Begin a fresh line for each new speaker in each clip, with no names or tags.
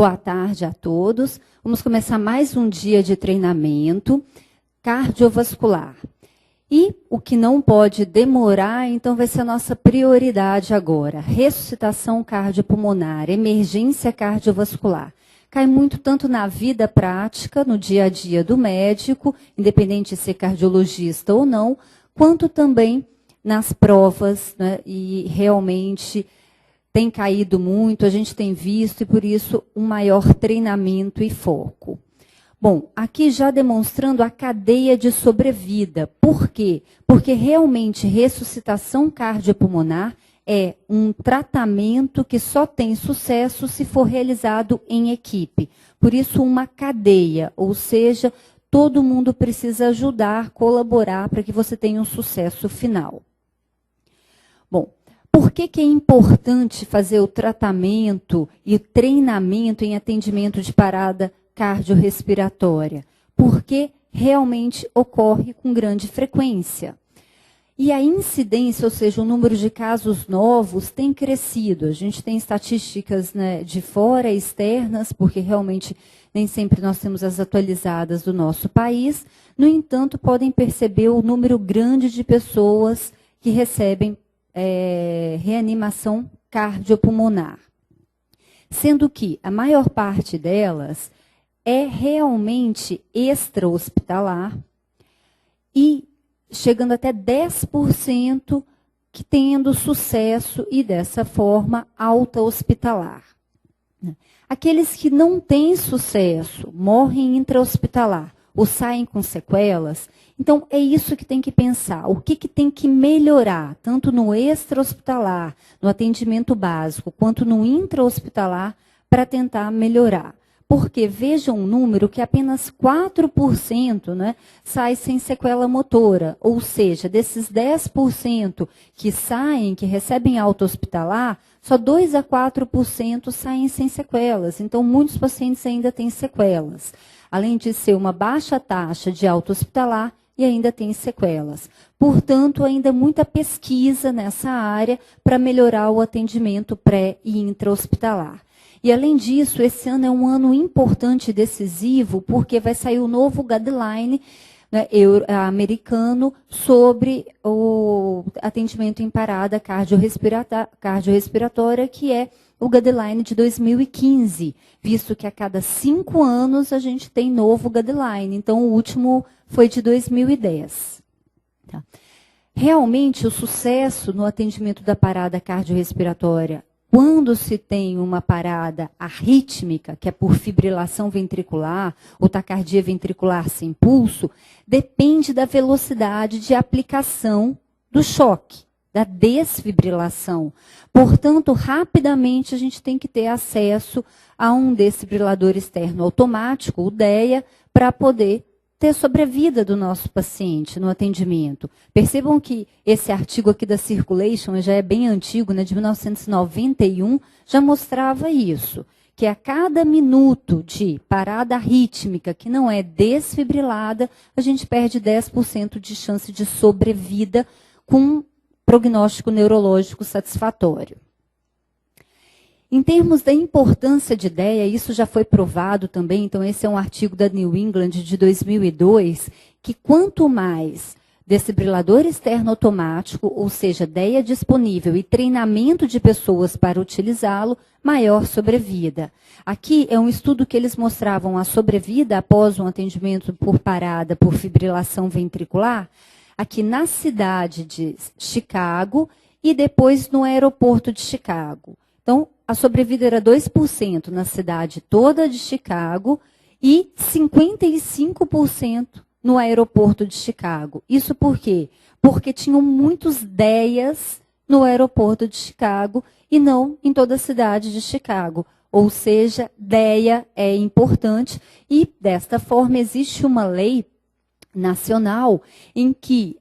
Boa tarde a todos. Vamos começar mais um dia de treinamento cardiovascular. E o que não pode demorar, então vai ser a nossa prioridade agora. Ressuscitação cardiopulmonar, emergência cardiovascular. Cai muito tanto na vida prática, no dia a dia do médico, independente de ser cardiologista ou não, quanto também nas provas, né, e realmente tem caído muito, a gente tem visto, e por isso um maior treinamento e foco. Bom, aqui já demonstrando a cadeia de sobrevida. Por quê? Porque realmente ressuscitação cardiopulmonar é um tratamento que só tem sucesso se for realizado em equipe. Por isso, uma cadeia, ou seja, todo mundo precisa ajudar, colaborar para que você tenha um sucesso final. Bom, por que é importante fazer o tratamento e o treinamento em atendimento de parada cardiorrespiratória? Porque realmente ocorre com grande frequência. E a incidência, ou seja, o número de casos novos tem crescido. A gente tem estatísticas, né, de fora, externas, porque realmente nem sempre nós temos as atualizadas do nosso país. No entanto, podem perceber o número grande de pessoas que recebem reanimação cardiopulmonar. Sendo que a maior parte delas é realmente extra-hospitalar e chegando até 10% que tendo sucesso e, dessa forma, alta-hospitalar. Aqueles que não têm sucesso, morrem intra-hospitalar ou saem com sequelas, então é isso que tem que pensar. O que tem que melhorar, tanto no extra-hospitalar, no atendimento básico, quanto no intra-hospitalar, para tentar melhorar. Porque veja um número que apenas 4%, né, sai sem sequela motora. Ou seja, desses 10% que saem, que recebem alta hospitalar, só 2 a 4% saem sem sequelas. Então, muitos pacientes ainda têm sequelas. Além de ser uma baixa taxa de alta hospitalar, e ainda tem sequelas. Portanto, ainda muita pesquisa nessa área para melhorar o atendimento pré- e intra-hospitalar. E, além disso, esse ano é um ano importante e decisivo, porque vai sair o novo guideline, né, americano sobre o atendimento em parada cardiorrespiratória, que é o guideline de 2015, visto que a cada 5 anos a gente tem novo guideline. Então, o último foi de 2010. Tá? Realmente, o sucesso no atendimento da parada cardiorrespiratória, quando se tem uma parada arrítmica, que é por fibrilação ventricular ou taquicardia ventricular sem pulso, depende da velocidade de aplicação do choque, da desfibrilação. Portanto, rapidamente a gente tem que ter acesso a um desfibrilador externo automático, o DEA, para poder ter sobrevida do nosso paciente no atendimento. Percebam que esse artigo aqui da Circulation já é bem antigo, né, de 1991, já mostrava isso, que a cada minuto de parada arrítmica que não é desfibrilada, a gente perde 10% de chance de sobrevida com prognóstico neurológico satisfatório. Em termos da importância de DEA, isso já foi provado também, então esse é um artigo da New England de 2002, que quanto mais desfibrilador externo automático, ou seja, DEA disponível e treinamento de pessoas para utilizá-lo, maior sobrevida. Aqui é um estudo que eles mostravam a sobrevida após um atendimento por parada por fibrilação ventricular, aqui na cidade de Chicago e depois no aeroporto de Chicago. Então, a sobrevida era 2% na cidade toda de Chicago e 55% no aeroporto de Chicago. Isso por quê? Porque tinham muitos DEAs no aeroporto de Chicago e não em toda a cidade de Chicago. Ou seja, DEA é importante e, desta forma, existe uma lei nacional em que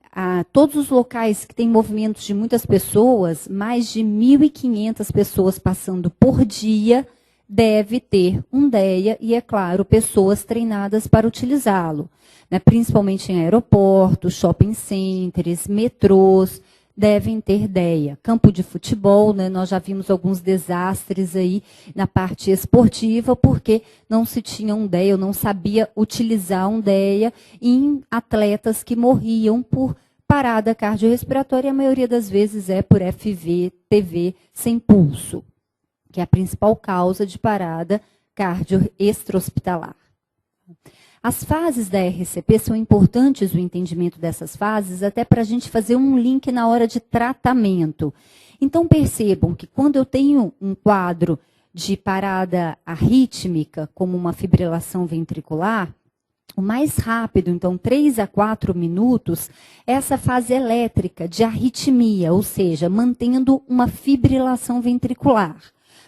todos os locais que têm movimentos de muitas pessoas, mais de 1.500 pessoas passando por dia, deve ter um DEA e, é claro, pessoas treinadas para utilizá-lo, né, principalmente em aeroportos, shopping centers, metrôs, devem ter DEA. Campo de futebol, né, nós já vimos alguns desastres aí na parte esportiva, porque não se tinha um DEA, ou não sabia utilizar um DEA em atletas que morriam por parada cardiorrespiratória, a maioria das vezes é por FV-TV sem pulso, que é a principal causa de parada cardio extra-hospitalar. As fases da RCP são importantes, o entendimento dessas fases, até para a gente fazer um link na hora de tratamento. Então, percebam que quando eu tenho um quadro de parada arrítmica, como uma fibrilação ventricular, o mais rápido, então 3 a 4 minutos, é essa fase elétrica de arritmia, ou seja, mantendo uma fibrilação ventricular.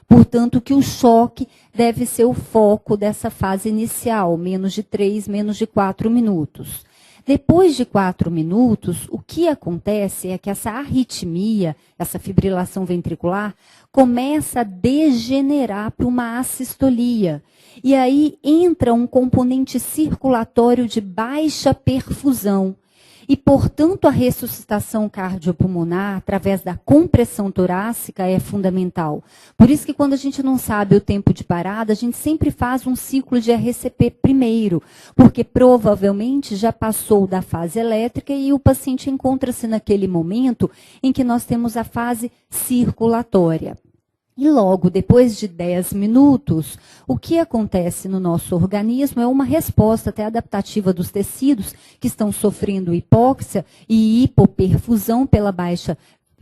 Portanto, que o choque deve ser o foco dessa fase inicial, menos de 3, menos de 4 minutos. Depois de 4 minutos, o que acontece é que essa arritmia, essa fibrilação ventricular, começa a degenerar para uma assistolia. E aí entra um componente circulatório de baixa perfusão. E, portanto, a ressuscitação cardiopulmonar, através da compressão torácica, é fundamental. Por isso que quando a gente não sabe o tempo de parada, a gente sempre faz um ciclo de RCP primeiro, porque provavelmente já passou da fase elétrica e o paciente encontra-se naquele momento em que nós temos a fase circulatória. E logo depois de 10 minutos, o que acontece no nosso organismo é uma resposta até adaptativa dos tecidos que estão sofrendo hipóxia e hipoperfusão pela baixa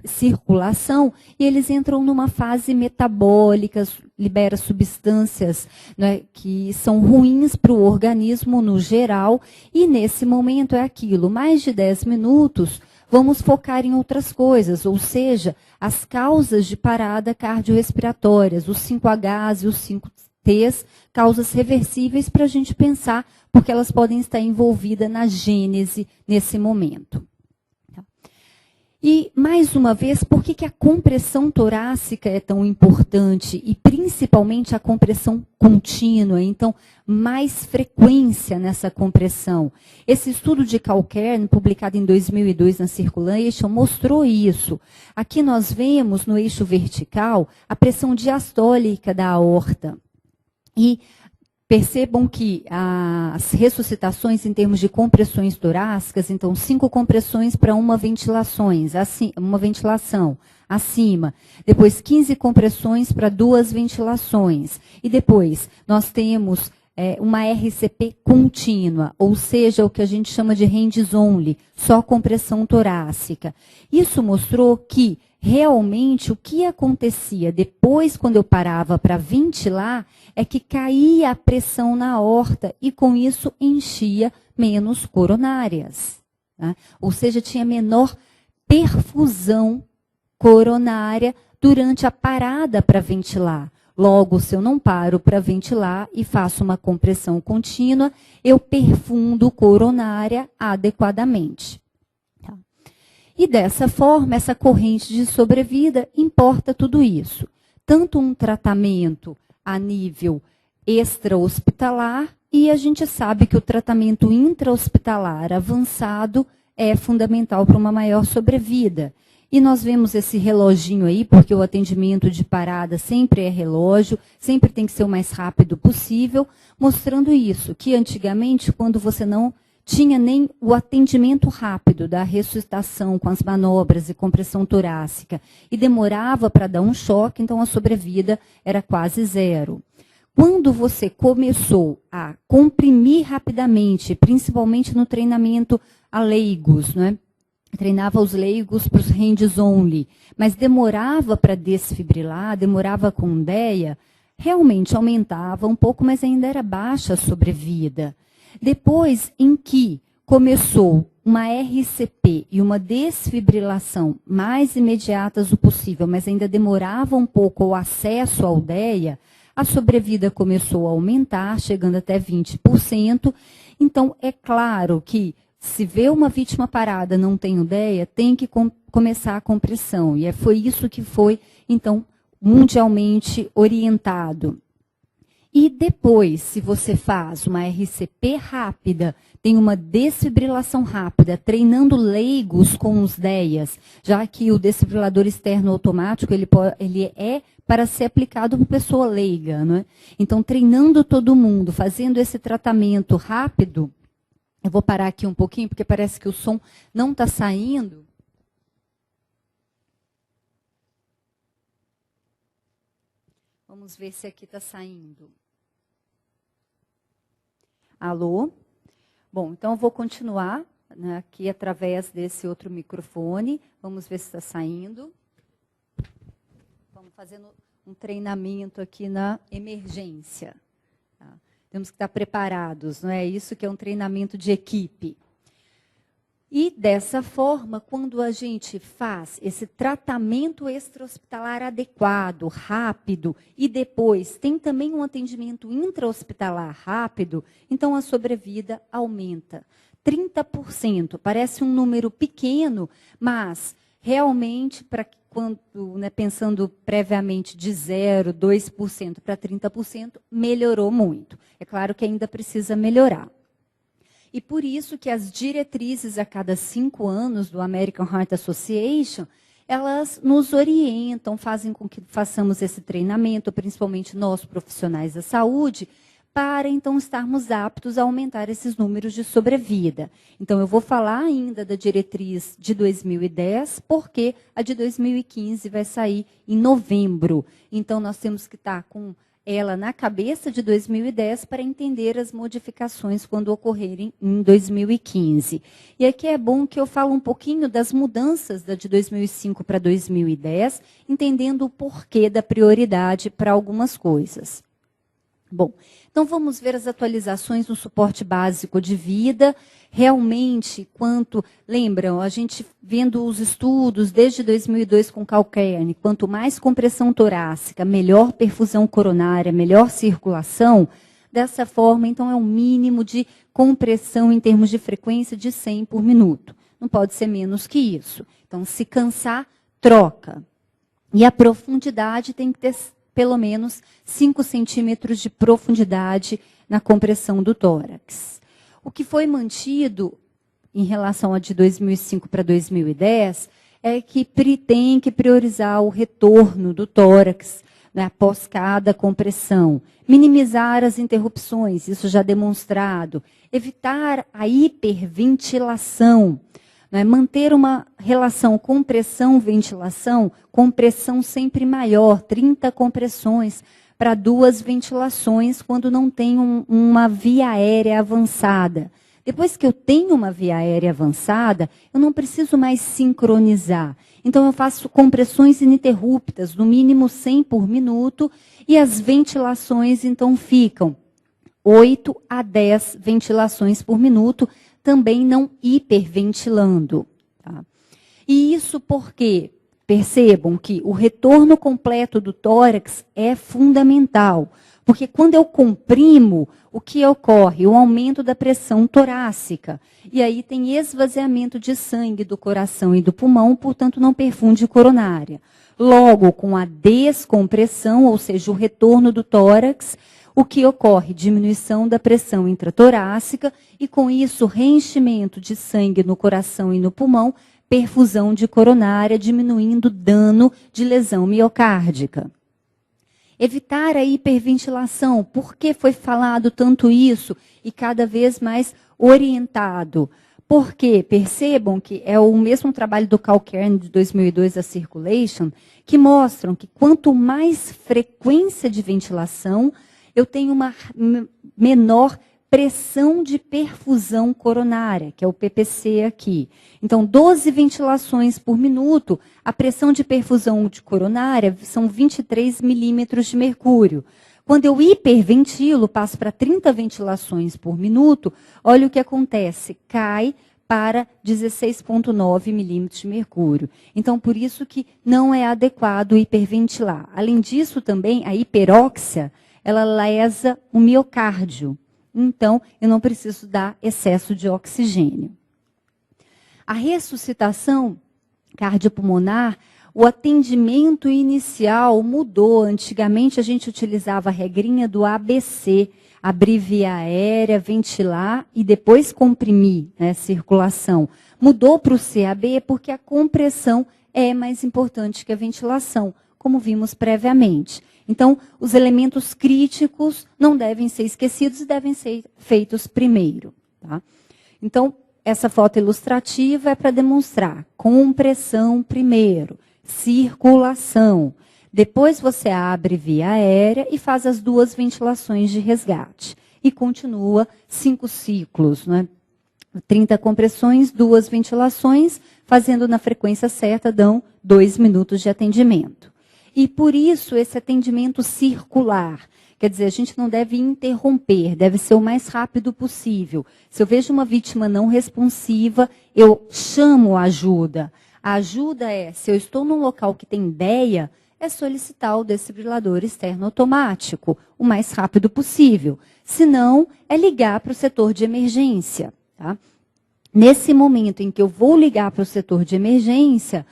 circulação, e eles entram numa fase metabólica, libera substâncias, né, que são ruins para o organismo no geral, e nesse momento é aquilo, mais de 10 minutos, vamos focar em outras coisas, ou seja, as causas de parada cardiorrespiratórias, os 5Hs e os 5Ts, causas reversíveis para a gente pensar, porque elas podem estar envolvidas na gênese nesse momento. E, mais uma vez, por que a compressão torácica é tão importante? E, principalmente, a compressão contínua. Então, mais frequência nessa compressão. Esse estudo de Calcairn, publicado em 2002 na Circulation, mostrou isso. Aqui nós vemos, no eixo vertical, a pressão diastólica da aorta. E percebam que as ressuscitações em termos de compressões torácicas, então 5 compressões para uma ventilação acima, depois 15 compressões para 2 ventilações, e depois nós temos uma RCP contínua, ou seja, o que a gente chama de hands only, só compressão torácica. Isso mostrou que realmente o que acontecia depois, quando eu parava para ventilar, é que caía a pressão na aorta e com isso enchia menos coronárias. Tá? Ou seja, tinha menor perfusão coronária durante a parada para ventilar. Logo, se eu não paro para ventilar e faço uma compressão contínua, eu perfundo coronária adequadamente. Tá? E dessa forma, essa corrente de sobrevida importa tudo isso. Tanto um tratamento a nível extra-hospitalar, e a gente sabe que o tratamento intra-hospitalar avançado é fundamental para uma maior sobrevida. E nós vemos esse reloginho aí, porque o atendimento de parada sempre é relógio, sempre tem que ser o mais rápido possível, mostrando isso, que antigamente, quando você não tinha nem o atendimento rápido da ressuscitação com as manobras e compressão torácica, e demorava para dar um choque, então a sobrevida era quase zero. Quando você começou a comprimir rapidamente, principalmente no treinamento a leigos, né? Treinava os leigos para os hands only, mas demorava para desfibrilar, demorava com DEA, realmente aumentava um pouco, mas ainda era baixa a sobrevida. Depois em que começou uma RCP e uma desfibrilação mais imediatas o possível, mas ainda demorava um pouco o acesso ao DEA, a sobrevida começou a aumentar, chegando até 20%. Então, é claro que se vê uma vítima parada, não tem DEA, tem que começar a compressão. E foi isso que foi, então, mundialmente orientado. E depois, se você faz uma RCP rápida, tem uma desfibrilação rápida, treinando leigos com os DEAs, já que o desfibrilador externo automático, ele é para ser aplicado por pessoa leiga, não é? Então, treinando todo mundo, fazendo esse tratamento rápido, eu vou parar aqui um pouquinho, porque parece que o som não está saindo. Vamos ver se aqui está saindo. Alô? Bom, então eu vou continuar, né, aqui através desse outro microfone. Vamos ver se está saindo. Vamos fazendo um treinamento aqui na emergência. Tá? Temos que estar preparados, não é? Isso que é um treinamento de equipe. E, dessa forma, quando a gente faz esse tratamento extra-hospitalar adequado, rápido, e depois tem também um atendimento intra-hospitalar rápido, então a sobrevida aumenta. 30%, parece um número pequeno, mas realmente, pensando previamente de 0%, 2% para 30%, melhorou muito. É claro que ainda precisa melhorar. E por isso que as diretrizes a cada 5 anos do American Heart Association, elas nos orientam, fazem com que façamos esse treinamento, principalmente nós profissionais da saúde, para então estarmos aptos a aumentar esses números de sobrevida. Então eu vou falar ainda da diretriz de 2010, porque a de 2015 vai sair em novembro. Então nós temos que estar com ela na cabeça de 2010 para entender as modificações quando ocorrerem em 2015. E aqui é bom que eu falo um pouquinho das mudanças da de 2005 para 2010, entendendo o porquê da prioridade para algumas coisas. Bom, então vamos ver as atualizações no suporte básico de vida. Realmente, lembram, a gente vendo os estudos desde 2002 com Calcairn, quanto mais compressão torácica, melhor perfusão coronária, melhor circulação. Dessa forma, então, é um mínimo de compressão em termos de frequência de 100 por minuto. Não pode ser menos que isso. Então, se cansar, troca. E a profundidade tem que ter pelo menos 5 centímetros de profundidade na compressão do tórax. O que foi mantido em relação a de 2005 para 2010 é que tem que priorizar o retorno do tórax, né, após cada compressão. Minimizar as interrupções, isso já demonstrado. Evitar a hiperventilação. Né, manter uma relação compressão-ventilação, compressão sempre maior, 30 compressões para 2 ventilações quando não tem uma via aérea avançada. Depois que eu tenho uma via aérea avançada, eu não preciso mais sincronizar. Então eu faço compressões ininterruptas, no mínimo 100 por minuto, e as ventilações então ficam 8 a 10 ventilações por minuto, também não hiperventilando. Tá? E isso porque, percebam que o retorno completo do tórax é fundamental. Porque quando eu comprimo, o que ocorre? O aumento da pressão torácica. E aí tem esvaziamento de sangue do coração e do pulmão, portanto não perfunde coronária. Logo, com a descompressão, ou seja, o retorno do tórax, o que ocorre? Diminuição da pressão intratorácica e, com isso, reenchimento de sangue no coração e no pulmão, perfusão de coronária, diminuindo dano de lesão miocárdica. Evitar a hiperventilação. Por que foi falado tanto isso e cada vez mais orientado? Porque percebam que é o mesmo trabalho do Calcairn de 2002, a Circulation, que mostram que quanto mais frequência de ventilação, eu tenho uma menor pressão de perfusão coronária, que é o PPC aqui. Então, 12 ventilações por minuto, a pressão de perfusão de coronária são 23 milímetros de mercúrio. Quando eu hiperventilo, passo para 30 ventilações por minuto, olha o que acontece, cai para 16,9 milímetros de mercúrio. Então, por isso que não é adequado hiperventilar. Além disso, também, a hiperóxia, ela lesa o miocárdio. Então, eu não preciso dar excesso de oxigênio. A ressuscitação cardiopulmonar, O atendimento inicial mudou. Antigamente a gente utilizava a regrinha do ABC, abrir via aérea, ventilar e depois comprimir, né, circulação. Mudou para o CAB porque a compressão é mais importante que a ventilação, como vimos previamente. Então, os elementos críticos não devem ser esquecidos e devem ser feitos primeiro. Tá? Então, essa foto ilustrativa é para demonstrar compressão primeiro, circulação. Depois você abre via aérea e faz as 2 ventilações de resgate. E continua 5 ciclos, né? 30 compressões, 2 ventilações, fazendo na frequência certa, dão 2 minutos de atendimento. E por isso esse atendimento circular. Quer dizer, a gente não deve interromper, deve ser o mais rápido possível. Se eu vejo uma vítima não responsiva, eu chamo a ajuda. A ajuda é, se eu estou num local que tem DEA, é solicitar o desfibrilador externo automático, o mais rápido possível. Se não, é ligar para o setor de emergência. Tá? Nesse momento em que eu vou ligar para o setor de emergência,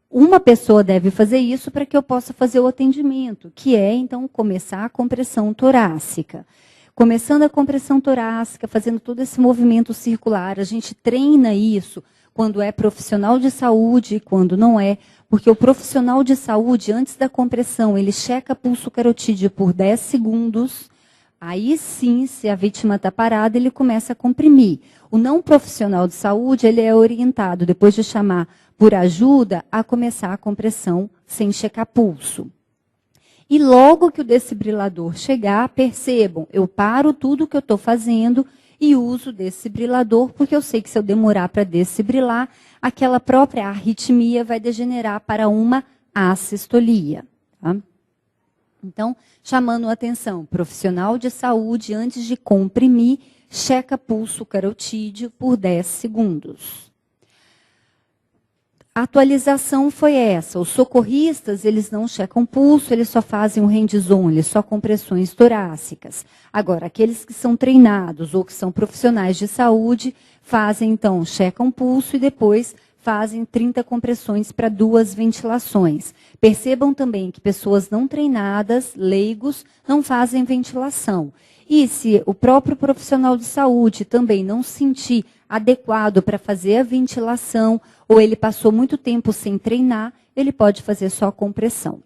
uma pessoa deve fazer isso para que eu possa fazer o atendimento, que é, então, começar a compressão torácica. Começando a compressão torácica, fazendo todo esse movimento circular, a gente treina isso quando é profissional de saúde e quando não é, porque o profissional de saúde, antes da compressão, ele checa pulso carotídeo por 10 segundos, aí sim, se a vítima está parada, ele começa a comprimir. O não profissional de saúde, ele é orientado, depois de chamar por ajuda, a começar a compressão sem checar pulso. E logo que o desfibrilador chegar, percebam, eu paro tudo que eu estou fazendo e uso o desfibrilador, porque eu sei que se eu demorar para desfibrilar, aquela própria arritmia vai degenerar para uma assistolia. Tá? Então, chamando a atenção, profissional de saúde, antes de comprimir, checa pulso carotídeo por 10 segundos. A atualização foi essa. Os socorristas, eles não checam pulso, eles só fazem um hands-on, eles só compressões torácicas. Agora, aqueles que são treinados ou que são profissionais de saúde, fazem, então, checam pulso e depois fazem 30 compressões para 2 ventilações. Percebam também que pessoas não treinadas, leigos, não fazem ventilação. E se o próprio profissional de saúde também não sentir adequado para fazer a ventilação, ou ele passou muito tempo sem treinar, ele pode fazer só compressão.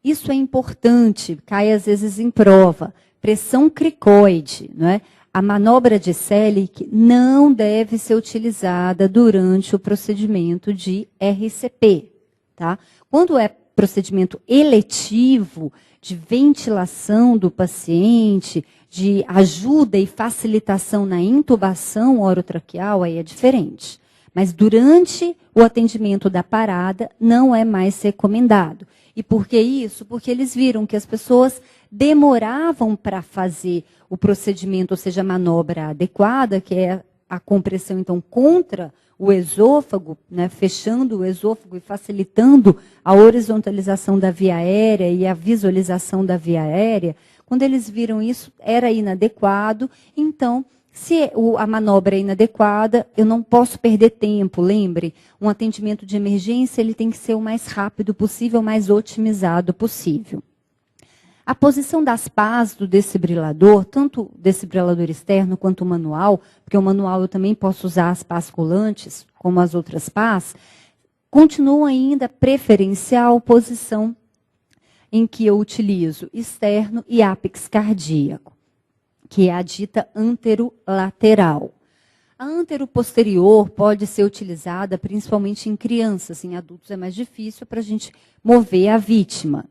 Isso é importante, cai às vezes em prova. Pressão cricoide, não é? A manobra de Selig não deve ser utilizada durante o procedimento de RCP. Tá? Quando é procedimento eletivo, de ventilação do paciente, de ajuda e facilitação na intubação orotraqueal, aí é diferente. Mas durante o atendimento da parada, não é mais recomendado. E por que isso? Porque eles viram que as pessoas demoravam para fazer o procedimento, ou seja, a manobra adequada, que é a compressão, então, contra o esôfago, né, fechando o esôfago e facilitando a horizontalização da via aérea e a visualização da via aérea. Quando eles viram isso, era inadequado, então, se a manobra é inadequada, eu não posso perder tempo, lembre, um atendimento de emergência ele tem que ser o mais rápido possível, o mais otimizado possível. A posição das pás do desfibrilador, tanto o desfibrilador externo quanto o manual, porque o manual eu também posso usar as pás colantes, como as outras pás, continua ainda preferencial posição em que eu utilizo externo e ápex cardíaco, que é a dita anterolateral. A anteroposterior pode ser utilizada principalmente em crianças, em adultos é mais difícil para a gente mover a vítima.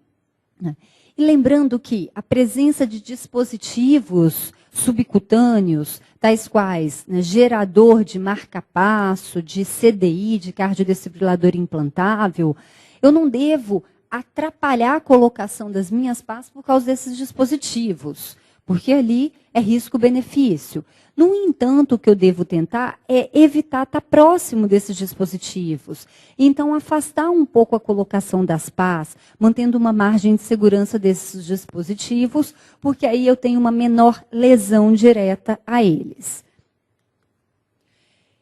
Né? E lembrando que a presença de dispositivos subcutâneos, tais quais, né, gerador de marca-passo, de CDI, de cardiodesfibrilador implantável, eu não devo atrapalhar a colocação das minhas pás por causa desses dispositivos, porque ali é risco-benefício. No entanto, o que eu devo tentar é evitar estar próximo desses dispositivos. Então, afastar um pouco a colocação das pás, mantendo uma margem de segurança desses dispositivos, porque aí eu tenho uma menor lesão direta a eles.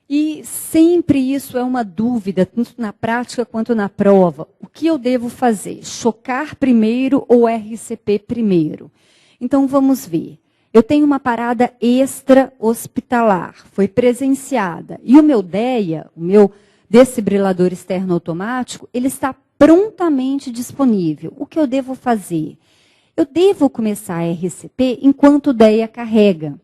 E E sempre isso é uma dúvida, tanto na prática quanto na prova. O que eu devo fazer? Chocar primeiro ou RCP primeiro? Então, vamos ver. Eu tenho uma parada extra-hospitalar, foi presenciada. E o meu DEA, o meu desfibrilador externo automático, ele está prontamente disponível. O que eu devo fazer? Eu devo começar a RCP enquanto o DEA carrega.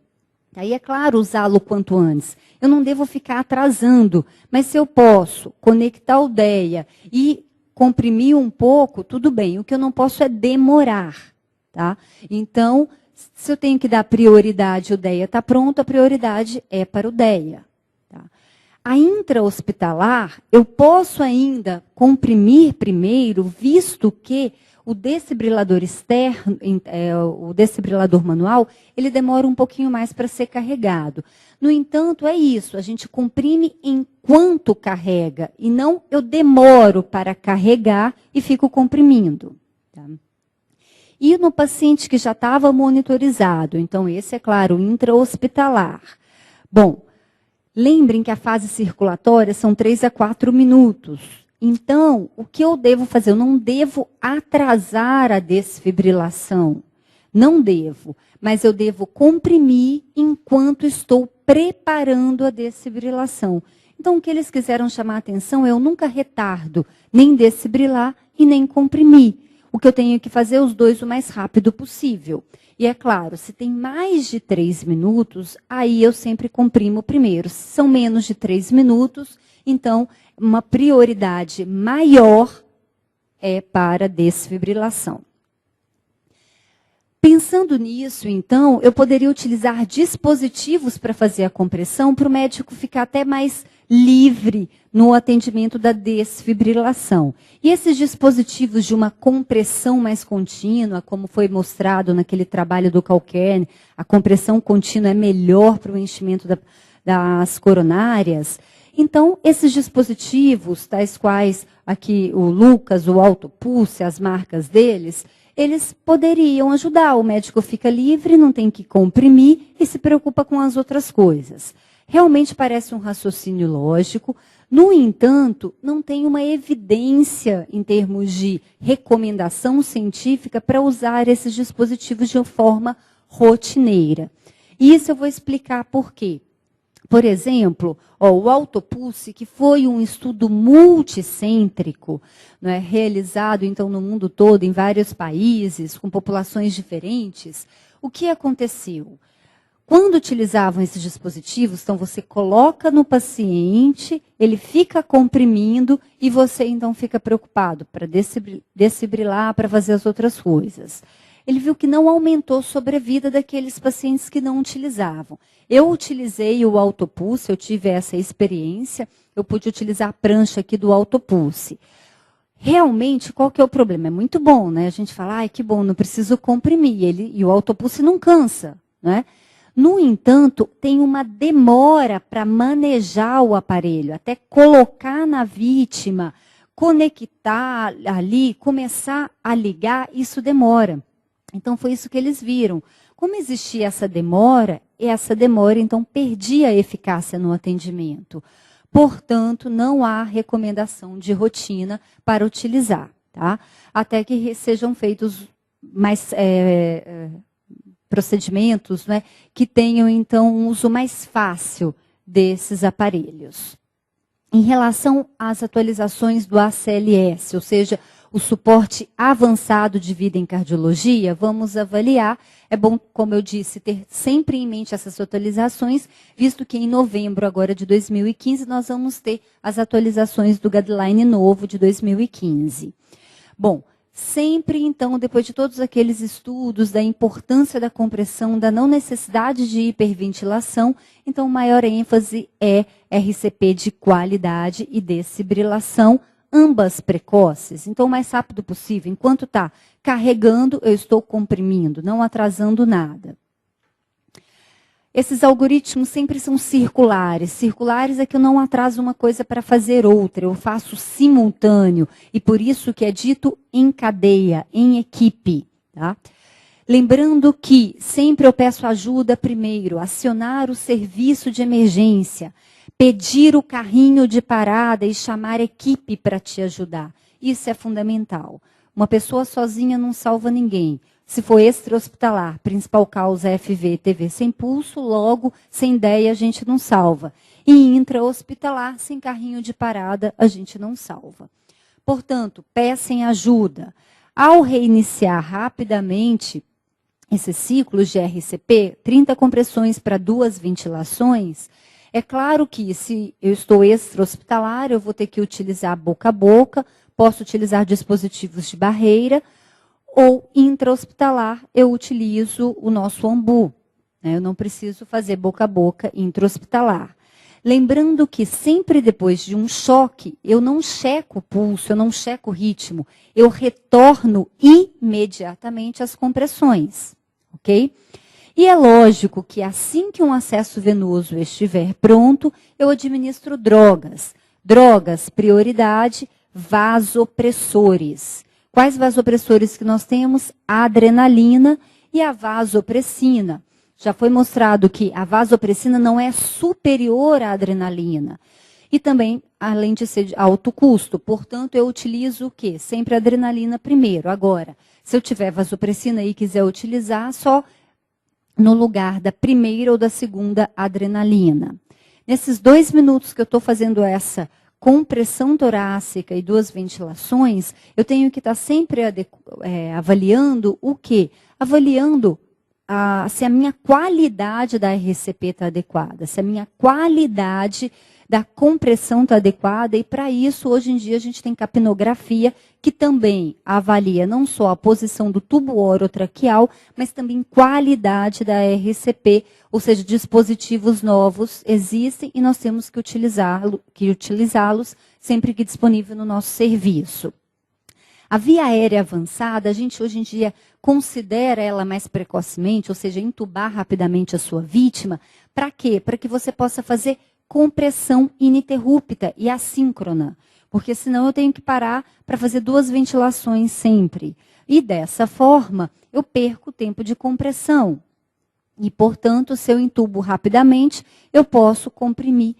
Aí, é claro, usá-lo quanto antes. Eu não devo ficar atrasando, mas se eu posso conectar o DEA e comprimir um pouco, tudo bem. O que eu não posso é demorar. Tá? Então, se eu tenho que dar prioridade, o DEA está pronto, a prioridade é para o DEA. Tá? A intra-hospitalar, eu posso ainda comprimir primeiro, visto que o desfibrilador externo, o desfibrilador manual, ele demora um pouquinho mais para ser carregado. No entanto, é isso, a gente comprime enquanto carrega, e não eu demoro para carregar e fico comprimindo. Tá? E no paciente que já estava monitorizado, então esse é claro, intra-hospitalar. Bom, lembrem que a fase circulatória são 3 a 4 minutos. Então, o que eu devo fazer? Eu não devo atrasar a desfibrilação. Não devo. Mas eu devo comprimir enquanto estou preparando a desfibrilação. Então, o que eles quiseram chamar a atenção é eu nunca retardo nem desfibrilar e nem comprimir. O que eu tenho que fazer é os dois o mais rápido possível. E é claro, se tem mais de 3 minutos, aí eu sempre comprimo primeiro. Se são menos de 3 minutos, então uma prioridade maior é para desfibrilação. Pensando nisso, então, eu poderia utilizar dispositivos para fazer a compressão para o médico ficar até mais livre no atendimento da desfibrilação. E esses dispositivos de uma compressão mais contínua, como foi mostrado naquele trabalho do Calkern, a compressão contínua é melhor para o enchimento das coronárias. Então, esses dispositivos, tais quais aqui o Lucas, o AutoPulse, as marcas deles, eles poderiam ajudar. O médico fica livre, não tem que comprimir e se preocupa com as outras coisas. Realmente parece um raciocínio lógico. No entanto, não tem uma evidência em termos de recomendação científica para usar esses dispositivos de forma rotineira. E isso eu vou explicar por quê. Por exemplo, o AutoPulse, que foi um estudo multicêntrico, não é, realizado então no mundo todo, em vários países, com populações diferentes, o que aconteceu? Quando utilizavam esses dispositivos, então você coloca no paciente, ele fica comprimindo e você então fica preocupado para desfibrilar, para fazer as outras coisas. Ele viu que não aumentou a sobrevida daqueles pacientes que não utilizavam. Eu utilizei o AutoPulse, eu tive essa experiência, eu pude utilizar a prancha aqui do AutoPulse. Realmente, qual que é o problema? É muito bom, né? A gente fala, ai, que bom, não preciso comprimir. E o AutoPulse não cansa, né? No entanto, tem uma demora para manejar o aparelho, até colocar na vítima, conectar ali, começar a ligar, isso demora. Então, foi isso que eles viram. Como existia essa demora então perdia a eficácia no atendimento. Portanto, não há recomendação de rotina para utilizar, tá? Até que sejam feitos mais procedimentos, né, que tenham, então, um uso mais fácil desses aparelhos. Em relação às atualizações do ACLS, ou seja, o suporte avançado de vida em cardiologia, vamos avaliar. É bom, como eu disse, ter sempre em mente essas atualizações, visto que em novembro agora de 2015 nós vamos ter as atualizações do guideline novo de 2015. Bom, sempre então, depois de todos aqueles estudos da importância da compressão, da não necessidade de hiperventilação, então maior ênfase é RCP de qualidade e desfibrilação, ambas precoces, então o mais rápido possível. Enquanto está carregando, eu estou comprimindo, não atrasando nada. Esses algoritmos sempre são circulares. Circulares é que eu não atraso uma coisa para fazer outra, eu faço simultâneo. E por isso que é dito em cadeia, em equipe. Tá? Lembrando que sempre eu peço ajuda primeiro, acionar o serviço de emergência. pedir o carrinho de parada e chamar equipe para te ajudar. Isso é fundamental. Uma pessoa sozinha não salva ninguém. Se for extra-hospitalar, principal causa FV, TV sem pulso, logo, sem ideia, a gente não salva. E intra-hospitalar, sem carrinho de parada, a gente não salva. Portanto, peçam ajuda. Ao reiniciar rapidamente esses ciclos de RCP, 30 compressões para 2 ventilações, é claro que se eu estou extra-hospitalar, eu vou ter que utilizar boca a boca, posso utilizar dispositivos de barreira, ou intra-hospitalar, eu utilizo o nosso ambu. Eu não preciso fazer boca a boca intra-hospitalar. Lembrando que sempre depois de um choque, eu não checo o pulso, eu não checo o ritmo, eu retorno imediatamente às compressões, ok? E é lógico que assim que um acesso venoso estiver pronto, eu administro drogas. Drogas, prioridade, vasopressores. Quais vasopressores que nós temos? A adrenalina e a vasopressina. Já foi mostrado que a vasopressina não é superior à adrenalina. E também, além de ser de alto custo, portanto, eu utilizo o quê? Sempre a adrenalina primeiro. Agora, se eu tiver vasopressina e quiser utilizar, só no lugar da primeira ou da segunda adrenalina. Nesses 2 minutos que eu estou fazendo essa compressão torácica e 2 ventilações, eu tenho que estar sempre avaliando o quê? Avaliando se a minha qualidade da RCP está adequada, se a minha qualidade da compressão está adequada, e para isso, hoje em dia, a gente tem capnografia, que também avalia não só a posição do tubo orotraqueal, mas também qualidade da RCP, ou seja, dispositivos novos existem e nós temos que utilizá-los sempre que disponível no nosso serviço. A via aérea avançada, a gente hoje em dia considera ela mais precocemente, ou seja, entubar rapidamente a sua vítima. Para quê? Para que você possa fazer compressão ininterrupta e assíncrona. Porque senão eu tenho que parar para fazer 2 ventilações sempre. E dessa forma, eu perco o tempo de compressão. E, portanto, se eu entubo rapidamente, eu posso comprimir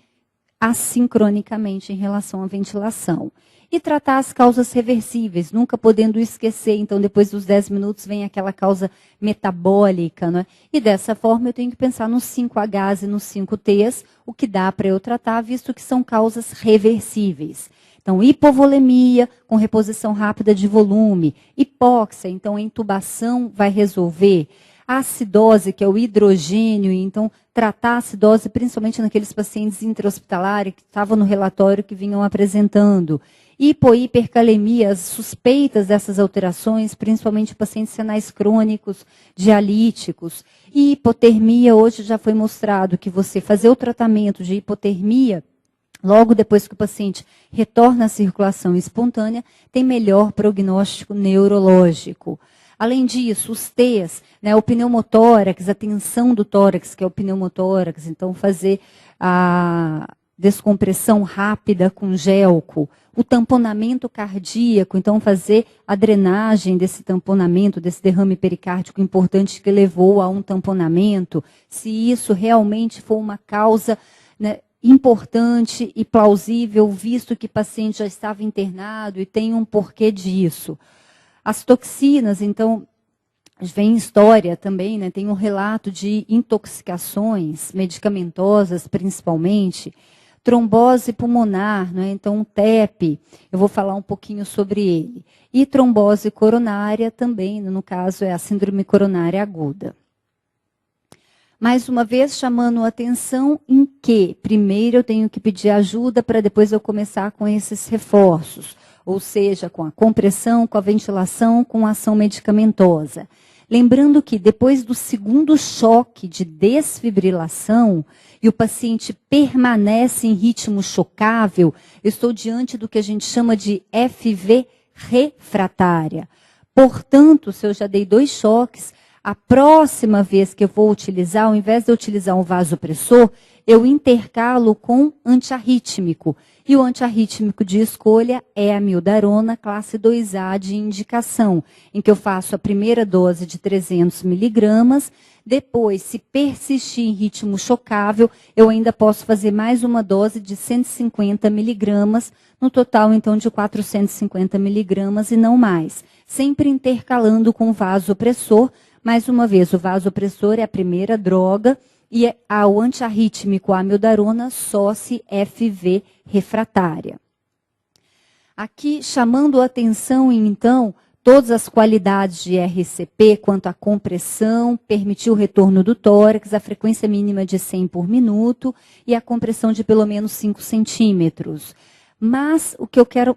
assincronicamente em relação à ventilação. E tratar as causas reversíveis, nunca podendo esquecer. Então, depois dos 10 minutos, vem aquela causa metabólica. Não é? E dessa forma, eu tenho que pensar nos 5Hs e nos 5Ts, o que dá para eu tratar, visto que são causas reversíveis. Então, hipovolemia, com reposição rápida de volume. Hipóxia, então, a intubação vai resolver. A acidose, que é o hidrogênio, então, tratar a acidose, principalmente naqueles pacientes intra-hospitalares que estavam no relatório que vinham apresentando. Hipercalemias suspeitas dessas alterações, principalmente pacientes renais crônicos, dialíticos. E hipotermia, hoje já foi mostrado que você fazer o tratamento de hipotermia, logo depois que o paciente retorna à circulação espontânea, tem melhor prognóstico neurológico. Além disso, os T's, né, o pneumotórax, a tensão do tórax, que é o pneumotórax, então fazer a descompressão rápida com gelco, o tamponamento cardíaco, então fazer a drenagem desse tamponamento, desse derrame pericárdico importante que levou a um tamponamento, se isso realmente for uma causa, né, importante e plausível, visto que o paciente já estava internado e tem um porquê disso. As toxinas, então, vem história também, né? Tem um relato de intoxicações medicamentosas, principalmente, trombose pulmonar, né? Então, o TEP, eu vou falar um pouquinho sobre ele. E trombose coronária também, no caso, é a síndrome coronária aguda. Mais uma vez, chamando a atenção em que, primeiro, eu tenho que pedir ajuda para depois eu começar com esses reforços. Ou seja, com a compressão, com a ventilação, com a ação medicamentosa. Lembrando que depois do segundo choque de desfibrilação, e o paciente permanece em ritmo chocável, eu estou diante do que a gente chama de FV refratária. Portanto, se eu já dei 2 choques, A próxima vez que eu vou utilizar, ao invés de eu utilizar um vasopressor, eu intercalo com antiarrítmico. E o antiarrítmico de escolha é a amiodarona classe 2A de indicação, em que eu faço a primeira dose de 300 miligramas. Depois, se persistir em ritmo chocável, eu ainda posso fazer mais uma dose de 150 miligramas, no total, então, de 450 miligramas e não mais. Sempre intercalando com vasopressor. Mais uma vez, o vasopressor é a primeira droga e o antiarrítmico, a amiodarona, só se FV refratária. Aqui, chamando a atenção, então, todas as qualidades de RCP, quanto à compressão, permitir o retorno do tórax, a frequência mínima de 100 por minuto e a compressão de pelo menos 5 centímetros. Mas o que eu quero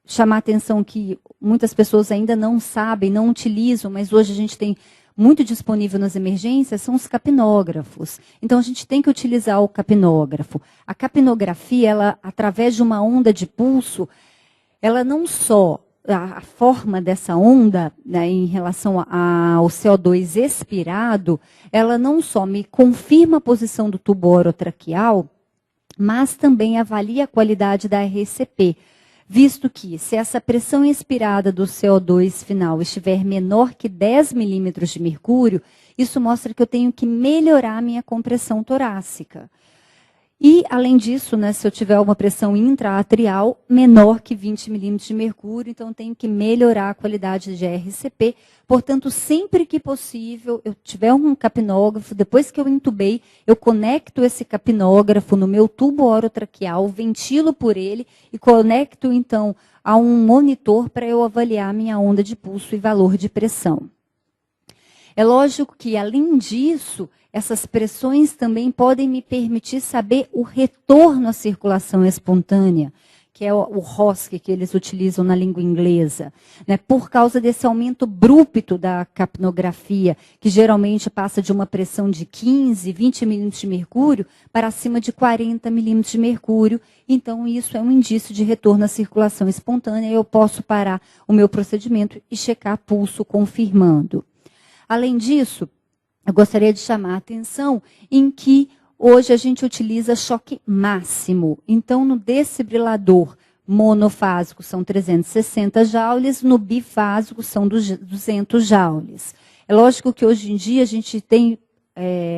chamar a atenção, que muitas pessoas ainda não sabem, não utilizam, mas hoje a gente tem muito disponível nas emergências, são os capnógrafos. Então, a gente tem que utilizar o capnógrafo. A capnografia, ela, através de uma onda de pulso, ela não só, a forma dessa onda, né, em relação ao CO2 expirado, ela não só me confirma a posição do tubo orotraqueal, mas também avalia a qualidade da RCP. Visto que, se essa pressão expirada do CO2 final estiver menor que 10 milímetros de mercúrio, isso mostra que eu tenho que melhorar a minha compressão torácica. E, além disso, né, se eu tiver uma pressão intraatrial menor que 20 milímetros de mercúrio, então eu tenho que melhorar a qualidade de RCP. Portanto, sempre que possível, eu tiver um capnógrafo, depois que eu intubei, eu conecto esse capnógrafo no meu tubo orotraqueal, ventilo por ele e conecto, então, a um monitor para eu avaliar a minha onda de pulso e valor de pressão. É lógico que, além disso, essas pressões também podem me permitir saber o retorno à circulação espontânea, que é o ROSC que eles utilizam na língua inglesa, né? Por causa desse aumento abrupto da capnografia, que geralmente passa de uma pressão de 15, 20 milímetros de mercúrio para acima de 40 milímetros de mercúrio. Então, isso é um indício de retorno à circulação espontânea e eu posso parar o meu procedimento e checar pulso confirmando. Além disso, eu gostaria de chamar a atenção em que hoje a gente utiliza choque máximo. Então, no desfibrilador monofásico são 360 joules, no bifásico são 200 joules. É lógico que hoje em dia a gente tem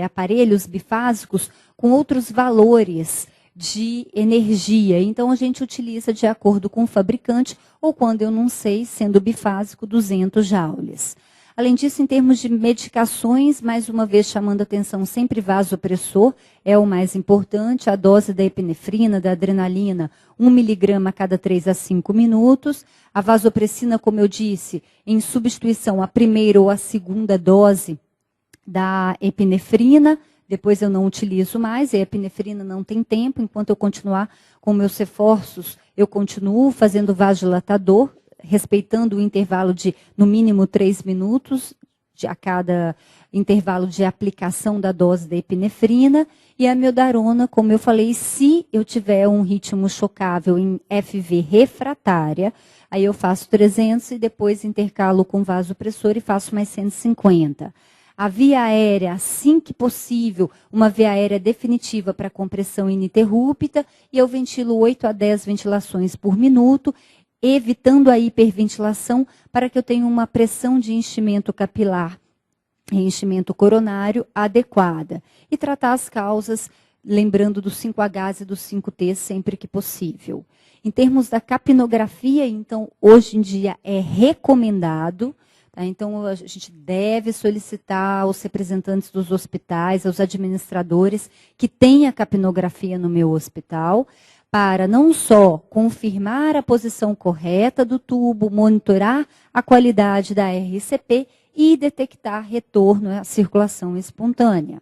aparelhos bifásicos com outros valores de energia. Então, a gente utiliza de acordo com o fabricante, ou quando eu não sei, sendo bifásico, 200 joules. Além disso, em termos de medicações, mais uma vez chamando a atenção, sempre vasopressor é o mais importante, a dose da epinefrina, da adrenalina, 1 miligrama a cada 3 a 5 minutos. A vasopressina, como eu disse, em substituição à primeira ou à segunda dose da epinefrina, depois eu não utilizo mais, e a epinefrina não tem tempo, enquanto eu continuar com meus reforços, eu continuo fazendo vasodilatador, respeitando o intervalo de, no mínimo, 3 minutos a cada intervalo de aplicação da dose da epinefrina. E a amiodarona, como eu falei, se eu tiver um ritmo chocável em FV refratária, aí eu faço 300 e depois intercalo com vasopressor e faço mais 150. A via aérea, assim que possível, uma via aérea definitiva para compressão ininterrupta, e eu ventilo 8 a 10 ventilações por minuto, evitando a hiperventilação para que eu tenha uma pressão de enchimento capilar e enchimento coronário adequada. E tratar as causas, lembrando dos 5Hs e dos 5T sempre que possível. Em termos da capnografia, então, hoje em dia é recomendado. Tá? Então, a gente deve solicitar aos representantes dos hospitais, aos administradores, que tenha capnografia no meu hospital, para não só confirmar a posição correta do tubo, monitorar a qualidade da RCP e detectar retorno à circulação espontânea.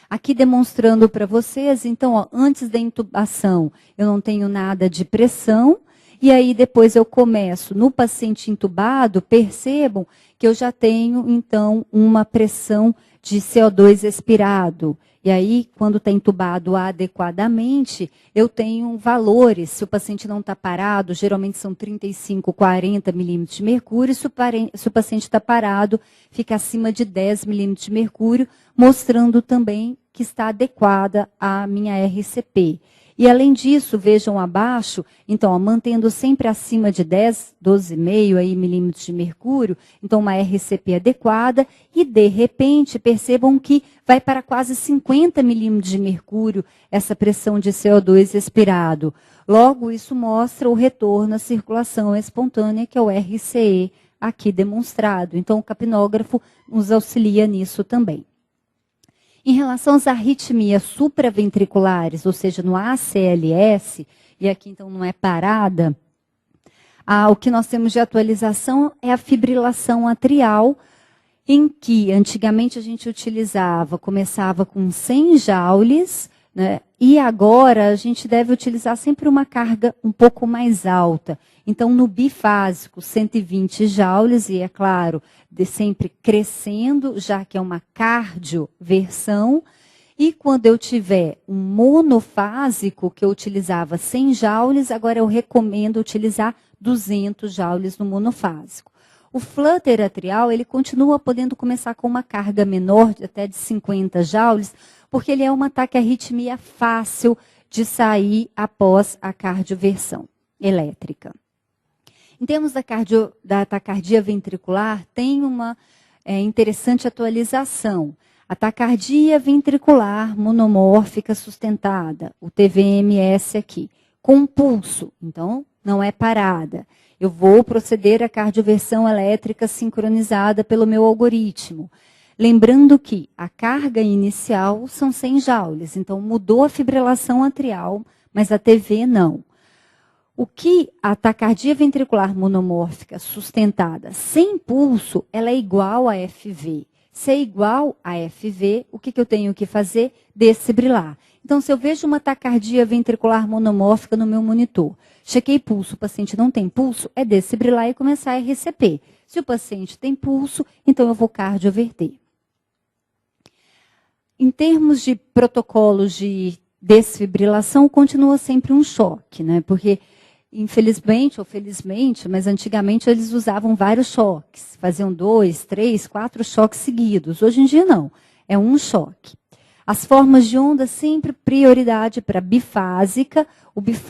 Aqui demonstrando para vocês, então, ó, antes da intubação, eu não tenho nada de pressão, e aí depois eu começo, no paciente intubado, percebam que eu já tenho, então, uma pressão de CO2 expirado. E aí, quando está entubado adequadamente, eu tenho valores. Se o paciente não está parado, geralmente são 35, 40 milímetros de mercúrio. Se o paciente está parado, fica acima de 10 milímetros de mercúrio, mostrando também que está adequada à minha RCP. E além disso, vejam abaixo, então, ó, mantendo sempre acima de 10, 12,5 aí, milímetros de mercúrio, então uma RCP adequada, e de repente percebam que vai para quase 50 milímetros de mercúrio essa pressão de CO2 expirado. Logo, isso mostra o retorno à circulação espontânea, que é o RCE aqui demonstrado. Então, o capnógrafo nos auxilia nisso também. Em relação às arritmias supraventriculares, ou seja, no ACLS, e aqui então não é parada, o que nós temos de atualização é a fibrilação atrial, em que antigamente a gente começava com 100 joules, né, e agora a gente deve utilizar sempre uma carga um pouco mais alta. Então, no bifásico, 120 joules, e é claro, sempre crescendo, já que é uma cardioversão. E quando eu tiver um monofásico, que eu utilizava 100 joules, agora eu recomendo utilizar 200 joules no monofásico. O flutter atrial, ele continua podendo começar com uma carga menor, até de 50 joules, porque ele é uma taquiarritmia fácil de sair após a cardioversão elétrica. Em termos da taquicardia ventricular, tem uma interessante atualização. A taquicardia ventricular monomórfica sustentada, o TVMS aqui, com pulso, então não é parada. Eu vou proceder à cardioversão elétrica sincronizada pelo meu algoritmo. Lembrando que a carga inicial são 100 joules, então mudou a fibrilação atrial, mas a TV não. O que a taquicardia ventricular monomórfica sustentada sem pulso, ela é igual a FV. Se é igual a FV, o que eu tenho que fazer? Desfibrilar. Então, se eu vejo uma taquicardia ventricular monomórfica no meu monitor, chequei pulso, o paciente não tem pulso, é desfibrilar e começar a RCP. Se o paciente tem pulso, então eu vou cardioverter. Em termos de protocolos de desfibrilação, continua sempre um choque, né? Porque, infelizmente ou felizmente, mas antigamente eles usavam vários choques. Faziam 2, 3, 4 choques seguidos. Hoje em dia não, é um choque. As formas de onda, sempre prioridade para bifásica,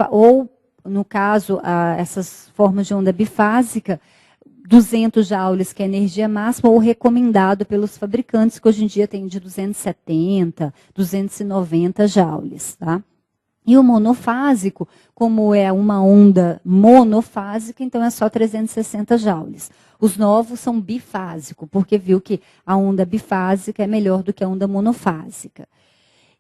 ou, no caso, essas formas de onda bifásica, 200 joules, que é a energia máxima, ou recomendado pelos fabricantes, que hoje em dia tem de 270, 290 joules, tá? E o monofásico, como é uma onda monofásica, então é só 360 joules. Os novos são bifásicos, porque viu que a onda bifásica é melhor do que a onda monofásica.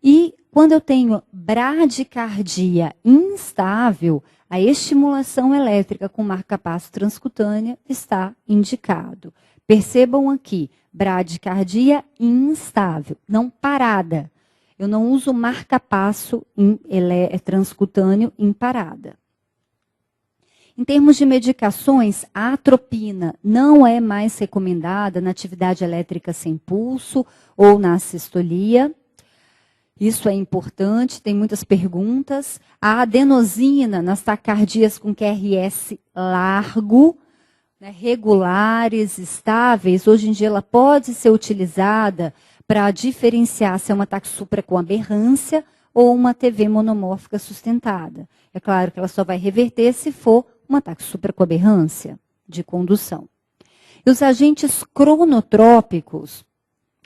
E quando eu tenho bradicardia instável, a estimulação elétrica com marca-passo transcutânea está indicado. Percebam aqui, bradicardia instável, não parada. Eu não uso marca-passo transcutâneo em parada. Em termos de medicações, a atropina não é mais recomendada na atividade elétrica sem pulso ou na assistolia. Isso é importante, tem muitas perguntas. A adenosina nas taquicardias com QRS largo, né, regulares, estáveis, hoje em dia ela pode ser utilizada para diferenciar se é uma ataque supra com aberrância ou uma TV monomórfica sustentada. É claro que ela só vai reverter se for um ataque supra com aberrância de condução. E os agentes cronotrópicos,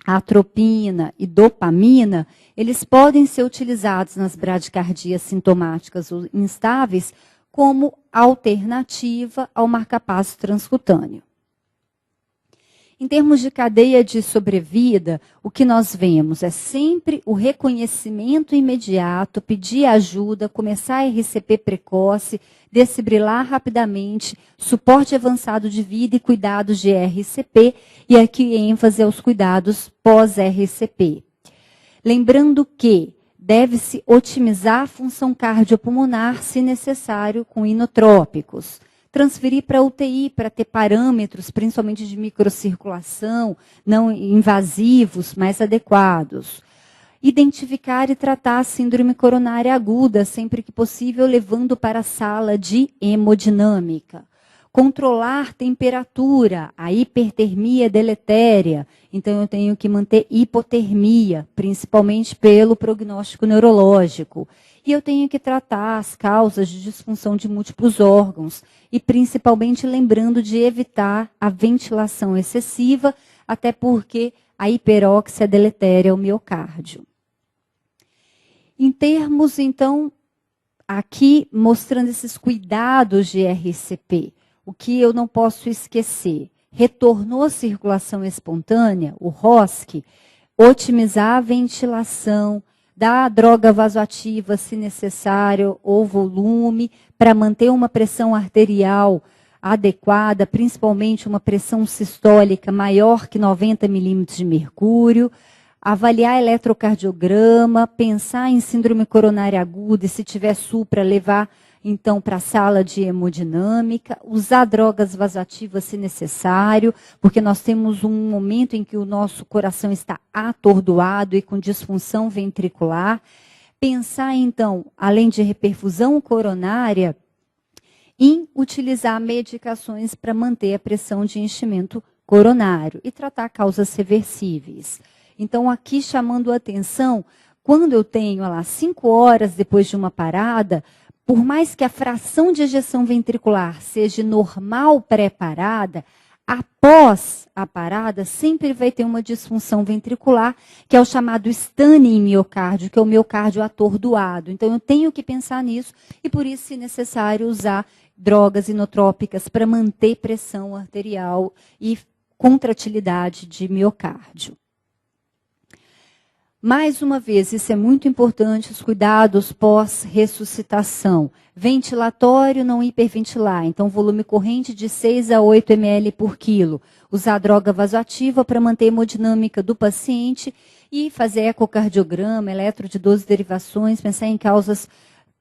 a atropina e dopamina, eles podem ser utilizados nas bradicardias sintomáticas ou instáveis como alternativa ao marca-passo transcutâneo. Em termos de cadeia de sobrevida, o que nós vemos é sempre o reconhecimento imediato, pedir ajuda, começar a RCP precoce, desfibrilar rapidamente, suporte avançado de vida e cuidados de RCP, e aqui ênfase aos cuidados pós-RCP. Lembrando que deve-se otimizar a função cardiopulmonar, se necessário, com inotrópicos. Transferir para a UTI, para ter parâmetros, principalmente de microcirculação, não invasivos, mais adequados. Identificar e tratar a síndrome coronária aguda, sempre que possível, levando para a sala de hemodinâmica. Controlar temperatura, a hipertermia é deletéria, então eu tenho que manter hipotermia, principalmente pelo prognóstico neurológico. E eu tenho que tratar as causas de disfunção de múltiplos órgãos, e principalmente lembrando de evitar a ventilação excessiva, até porque a hiperóxia é deletéria ao miocárdio. Em termos, então, aqui mostrando esses cuidados de RCP, o que eu não posso esquecer? Retornou à circulação espontânea, o ROSC, otimizar a ventilação, dar a droga vasoativa se necessário ou volume, para manter uma pressão arterial adequada, principalmente uma pressão sistólica maior que 90 milímetros de mercúrio, avaliar eletrocardiograma, pensar em síndrome coronária aguda e se tiver supra, levar então para a sala de hemodinâmica, usar drogas vasoativas se necessário, porque nós temos um momento em que o nosso coração está atordoado e com disfunção ventricular. Pensar então, além de reperfusão coronária, em utilizar medicações para manter a pressão de enchimento coronário e tratar causas reversíveis. Então, aqui chamando a atenção, quando eu tenho lá 5 horas depois de uma parada, por mais que a fração de ejeção ventricular seja normal pré-parada, após a parada sempre vai ter uma disfunção ventricular, que é o chamado stane em miocárdio, que é o miocárdio atordoado. Então, eu tenho que pensar nisso e, por isso, se necessário, usar drogas inotrópicas para manter pressão arterial e contratilidade de miocárdio. Mais uma vez, isso é muito importante, os cuidados pós-ressuscitação. Ventilatório, não hiperventilar. Então, volume corrente de 6 a 8 ml por quilo. Usar droga vasoativa para manter a hemodinâmica do paciente e fazer ecocardiograma, eletro de 12 derivações, pensar em causas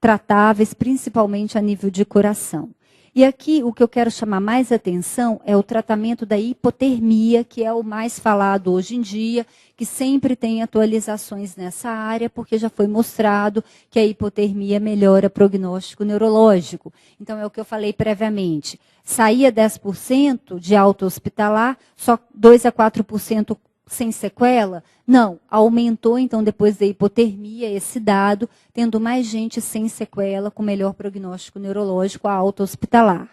tratáveis, principalmente a nível de coração. E aqui o que eu quero chamar mais atenção é o tratamento da hipotermia, que é o mais falado hoje em dia, que sempre tem atualizações nessa área, porque já foi mostrado que a hipotermia melhora prognóstico neurológico. Então é o que eu falei previamente. Saía 10% de alta hospitalar, só 2 a 4% sem sequela? Não, aumentou então depois da hipotermia esse dado, tendo mais gente sem sequela, com melhor prognóstico neurológico, a alta hospitalar.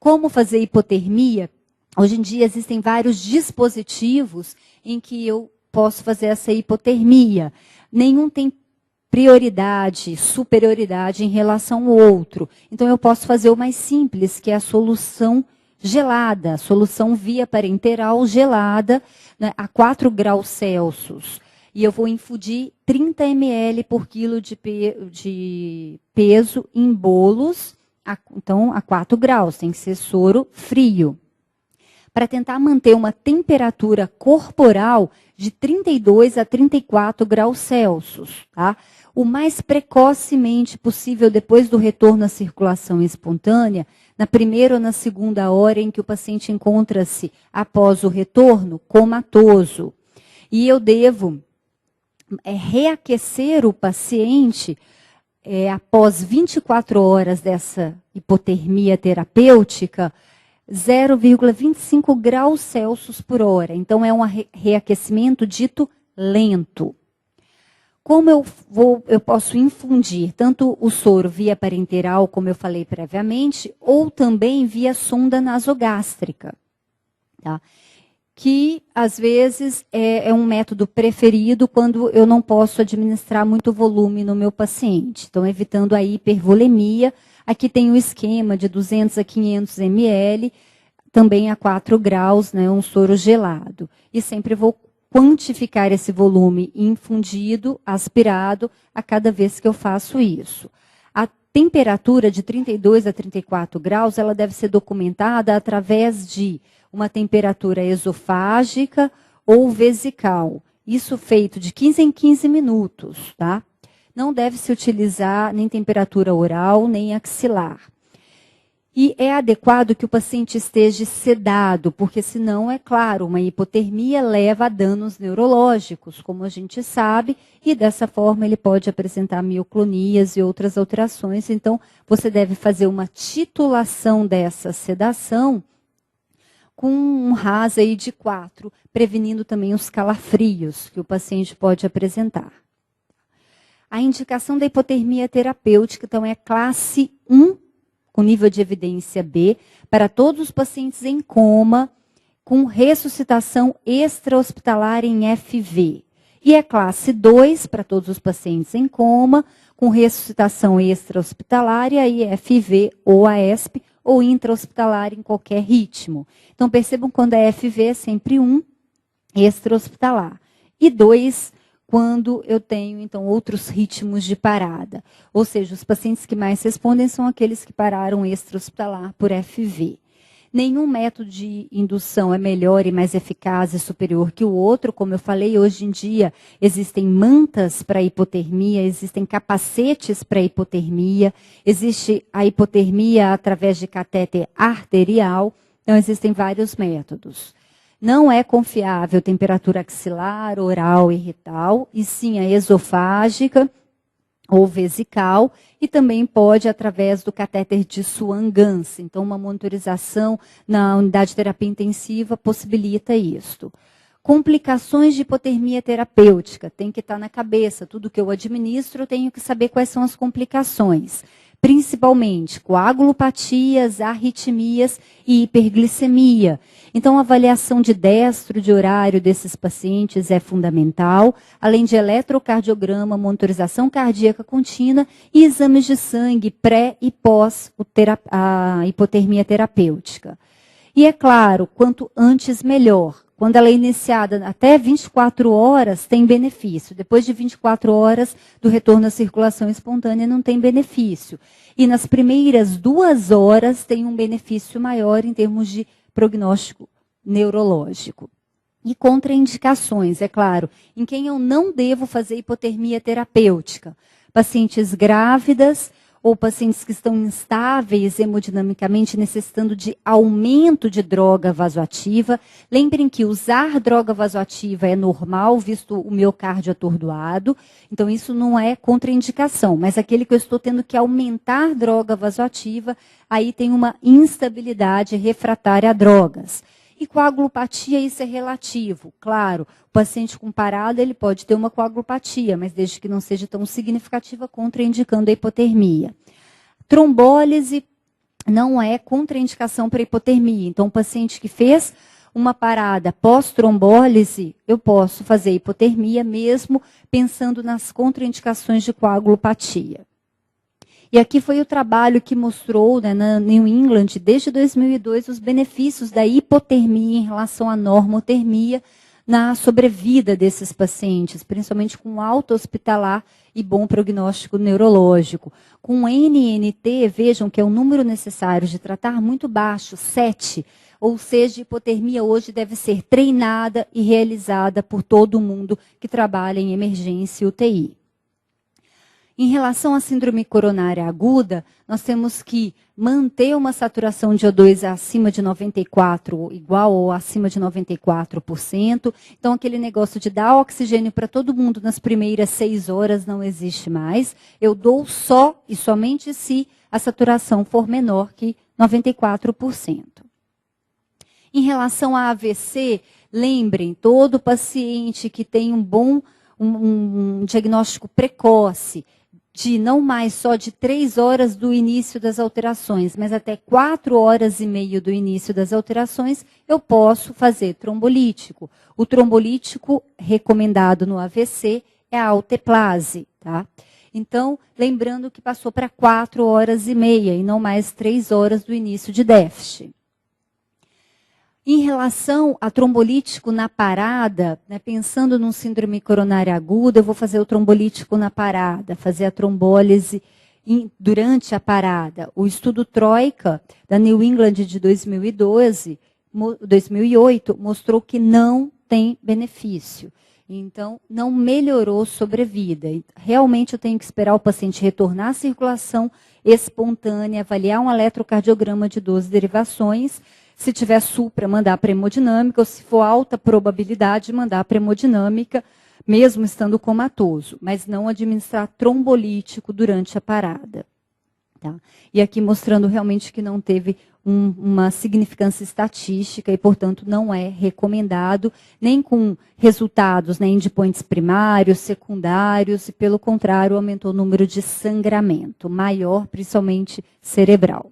Como fazer hipotermia? Hoje em dia existem vários dispositivos em que eu posso fazer essa hipotermia. Nenhum tem prioridade, superioridade em relação ao outro. Então eu posso fazer o mais simples, que é a solução gelada, solução via parenteral gelada, né, a 4 graus Celsius. E eu vou infundir 30 ml por quilo de peso em bolos, então a 4 graus, tem que ser soro frio. Para tentar manter uma temperatura corporal de 32 a 34 graus Celsius. Tá? O mais precocemente possível, depois do retorno à circulação espontânea, na primeira ou na segunda hora em que o paciente encontra-se após o retorno, comatoso. E eu devo reaquecer o paciente após 24 horas dessa hipotermia terapêutica, 0,25 graus Celsius por hora. Então, é um reaquecimento dito lento. Como eu posso infundir tanto o soro via parenteral, como eu falei previamente, ou também via sonda nasogástrica, tá? Que às vezes é um método preferido quando eu não posso administrar muito volume no meu paciente. Então, evitando a hipervolemia. Aqui tem um esquema de 200 a 500 ml, também a 4 graus, né, um soro gelado. E sempre vou quantificar esse volume infundido, aspirado, a cada vez que eu faço isso. A temperatura de 32 a 34 graus, ela deve ser documentada através de uma temperatura esofágica ou vesical. Isso feito de 15 em 15 minutos, tá? Não deve se utilizar nem temperatura oral, nem axilar. E é adequado que o paciente esteja sedado, porque senão, é claro, uma hipotermia leva a danos neurológicos, como a gente sabe, e dessa forma ele pode apresentar mioclonias e outras alterações. Então, você deve fazer uma titulação dessa sedação com um RAS aí de 4, prevenindo também os calafrios que o paciente pode apresentar. A indicação da hipotermia terapêutica, então, é classe 1, com nível de evidência B, para todos os pacientes em coma, com ressuscitação extra-hospitalar em FV. E é classe 2 para todos os pacientes em coma, com ressuscitação extra-hospitalar, e aí FV ou AESP, ou intra-hospitalar em qualquer ritmo. Então, percebam quando é FV é sempre 1, extra-hospitalar. E 2, quando eu tenho, então, outros ritmos de parada. Ou seja, os pacientes que mais respondem são aqueles que pararam extra-hospitalar por FV. Nenhum método de indução é melhor e mais eficaz e superior que o outro. Como eu falei, hoje em dia existem mantas para hipotermia, existem capacetes para hipotermia, existe a hipotermia através de catéter arterial. Então, existem vários métodos. Não é confiável temperatura axilar, oral e retal, e sim a esofágica ou vesical, e também pode através do catéter de Swan-Ganz. Então, uma monitorização na unidade de terapia intensiva possibilita isto. Complicações de hipotermia terapêutica, tem que estar na cabeça. Tudo que eu administro, eu tenho que saber quais são as complicações. Principalmente coagulopatias, arritmias e hiperglicemia. Então, a avaliação de destro de horário desses pacientes é fundamental, além de eletrocardiograma, monitorização cardíaca contínua e exames de sangue pré e pós a hipotermia terapêutica. E é claro, quanto antes melhor. Quando ela é iniciada até 24 horas, tem benefício. Depois de 24 horas do retorno à circulação espontânea, não tem benefício. E nas primeiras 2 horas, tem um benefício maior em termos de prognóstico neurológico. E contraindicações, é claro, em quem eu não devo fazer hipotermia terapêutica. Pacientes grávidas, ou pacientes que estão instáveis hemodinamicamente, necessitando de aumento de droga vasoativa. Lembrem que usar droga vasoativa é normal, visto o miocárdio atordoado. Então, isso não é contraindicação. Mas aquele que eu estou tendo que aumentar droga vasoativa, aí tem uma instabilidade refratária a drogas. E coagulopatia, isso é relativo. Claro, o paciente com parada, ele pode ter uma coagulopatia, mas desde que não seja tão significativa, contraindicando a hipotermia. Trombólise não é contraindicação para hipotermia. Então, o paciente que fez uma parada pós-trombólise, eu posso fazer hipotermia mesmo pensando nas contraindicações de coagulopatia. E aqui foi o trabalho que mostrou, né, na New England, desde 2002, os benefícios da hipotermia em relação à normotermia na sobrevida desses pacientes, principalmente com alta hospitalar e bom prognóstico neurológico. Com NNT, vejam que é o número necessário de tratar muito baixo, 7, ou seja, a hipotermia hoje deve ser treinada e realizada por todo mundo que trabalha em emergência e UTI. Em relação à síndrome coronária aguda, nós temos que manter uma saturação de O2 acima de 94, igual ou acima de 94%. Então, aquele negócio de dar oxigênio para todo mundo nas primeiras 6 horas não existe mais. Eu dou só e somente se a saturação for menor que 94%. Em relação a AVC, lembrem, todo paciente que tem um diagnóstico precoce, de não mais só de 3 horas do início das alterações, mas até 4 horas e meia do início das alterações, eu posso fazer trombolítico. O trombolítico recomendado no AVC é a alteplase, tá? Então, lembrando que passou para 4 horas e meia e não mais 3 horas do início de déficit. Em relação a trombolítico na parada, né, pensando num síndrome coronária aguda, eu vou fazer o trombolítico na parada, fazer a trombólise durante a parada. O estudo Troika, da New England de 2008, mostrou que não tem benefício. Então, não melhorou sobrevida. Realmente, eu tenho que esperar o paciente retornar à circulação espontânea, avaliar um eletrocardiograma de 12 derivações. Se tiver supra, mandar para hemodinâmica, ou se for alta probabilidade, mandar para hemodinâmica, mesmo estando comatoso, mas não administrar trombolítico durante a parada. Tá? E aqui mostrando realmente que não teve uma significância estatística e, portanto, não é recomendado, nem com resultados, né, endpoints primários, secundários, e, pelo contrário, aumentou o número de sangramento, maior, principalmente cerebral.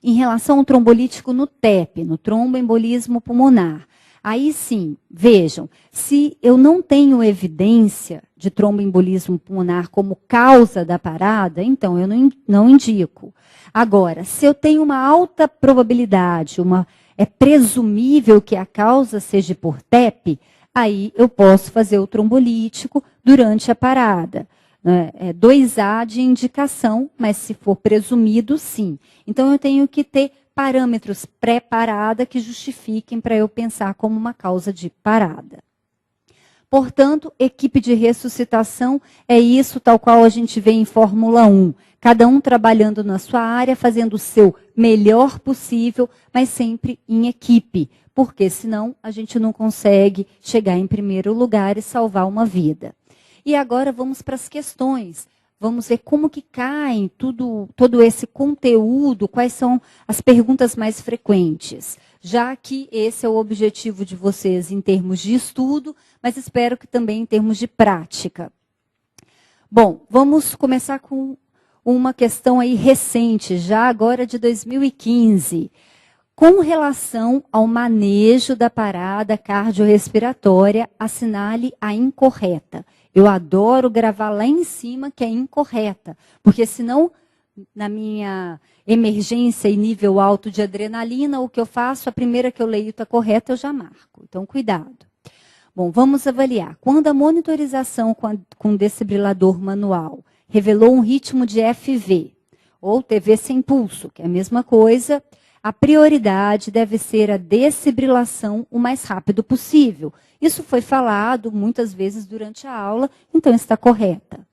Em relação ao trombolítico no TEP, no tromboembolismo pulmonar, aí sim, vejam, se eu não tenho evidência de tromboembolismo pulmonar como causa da parada, então eu não indico. Agora, se eu tenho uma alta probabilidade, é presumível que a causa seja por TEP, aí eu posso fazer o trombolítico durante a parada. 2A de indicação, mas se for presumido, sim. Então, eu tenho que ter parâmetros pré-parada que justifiquem para eu pensar como uma causa de parada. Portanto, equipe de ressuscitação é isso tal qual a gente vê em Fórmula 1. Cada um trabalhando na sua área, fazendo o seu melhor possível, mas sempre em equipe, porque senão a gente não consegue chegar em primeiro lugar e salvar uma vida. E agora vamos para as questões. Vamos ver como que caem todo esse conteúdo, quais são as perguntas mais frequentes. Já que esse é o objetivo de vocês em termos de estudo, mas espero que também em termos de prática. Bom, vamos começar com uma questão aí recente, já agora de 2015. Com relação ao manejo da parada cardiorrespiratória, assinale a incorreta. Eu adoro gravar lá em cima que é incorreta, porque senão, na minha emergência e nível alto de adrenalina, o que eu faço, a primeira que eu leio está correta, eu já marco. Então, cuidado. Bom, vamos avaliar. Quando a monitorização com desfibrilador manual revelou um ritmo de FV, ou TV sem pulso, que é a mesma coisa, a prioridade deve ser a desfibrilação o mais rápido possível. Isso foi falado muitas vezes durante a aula, então está correta.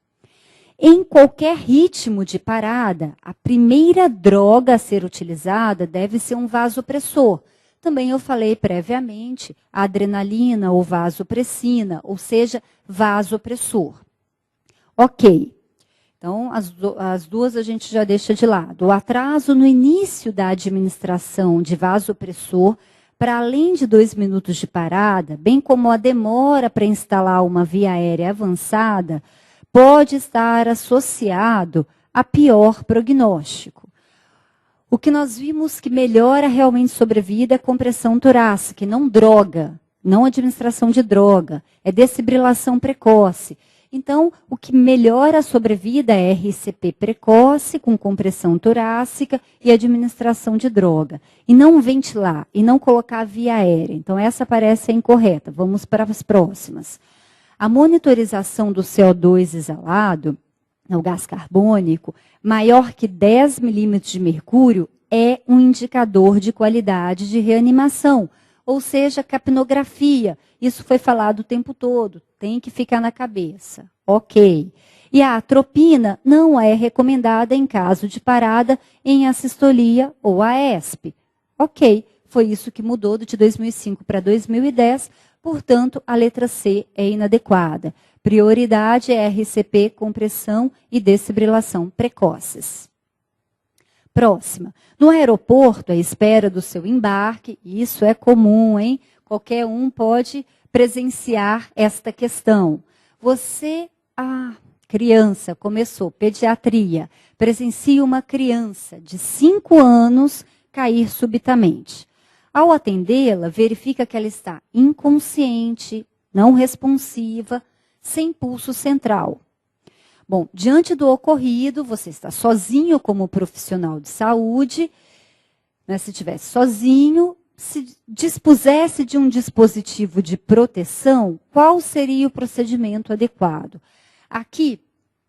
Em qualquer ritmo de parada, a primeira droga a ser utilizada deve ser um vasopressor. Também eu falei previamente, a adrenalina ou vasopressina, ou seja, vasopressor. Ok. Então, as duas a gente já deixa de lado. O atraso no início da administração de vasopressor, para além de 2 minutos de parada, bem como a demora para instalar uma via aérea avançada, pode estar associado a pior prognóstico. O que nós vimos que melhora realmente sobrevida é compressão torácica, e não droga, não administração de droga, é desfibrilação precoce. Então, o que melhora a sobrevida é RCP precoce, com compressão torácica e administração de droga. E não ventilar, e não colocar a via aérea. Então, essa parece incorreta. Vamos para as próximas. A monitorização do CO2 exalado, o gás carbônico, maior que 10 milímetros de mercúrio, é um indicador de qualidade de reanimação. Ou seja, capnografia. Isso foi falado o tempo todo. Tem que ficar na cabeça. Ok. E a atropina não é recomendada em caso de parada em assistolia ou AESP. Ok. Foi isso que mudou de 2005 para 2010. Portanto, a letra C é inadequada. Prioridade é RCP, compressão e desfibrilação precoces. Próxima. No aeroporto, à espera do seu embarque, isso é comum, hein? Qualquer um pode presenciar esta questão. Você, criança, começou pediatria, presencia uma criança de 5 anos cair subitamente. Ao atendê-la, verifica que ela está inconsciente, não responsiva, sem pulso central. Bom, diante do ocorrido, você está sozinho como profissional de saúde, né, se estivesse sozinho, se dispusesse de um dispositivo de proteção, qual seria o procedimento adequado? Aqui,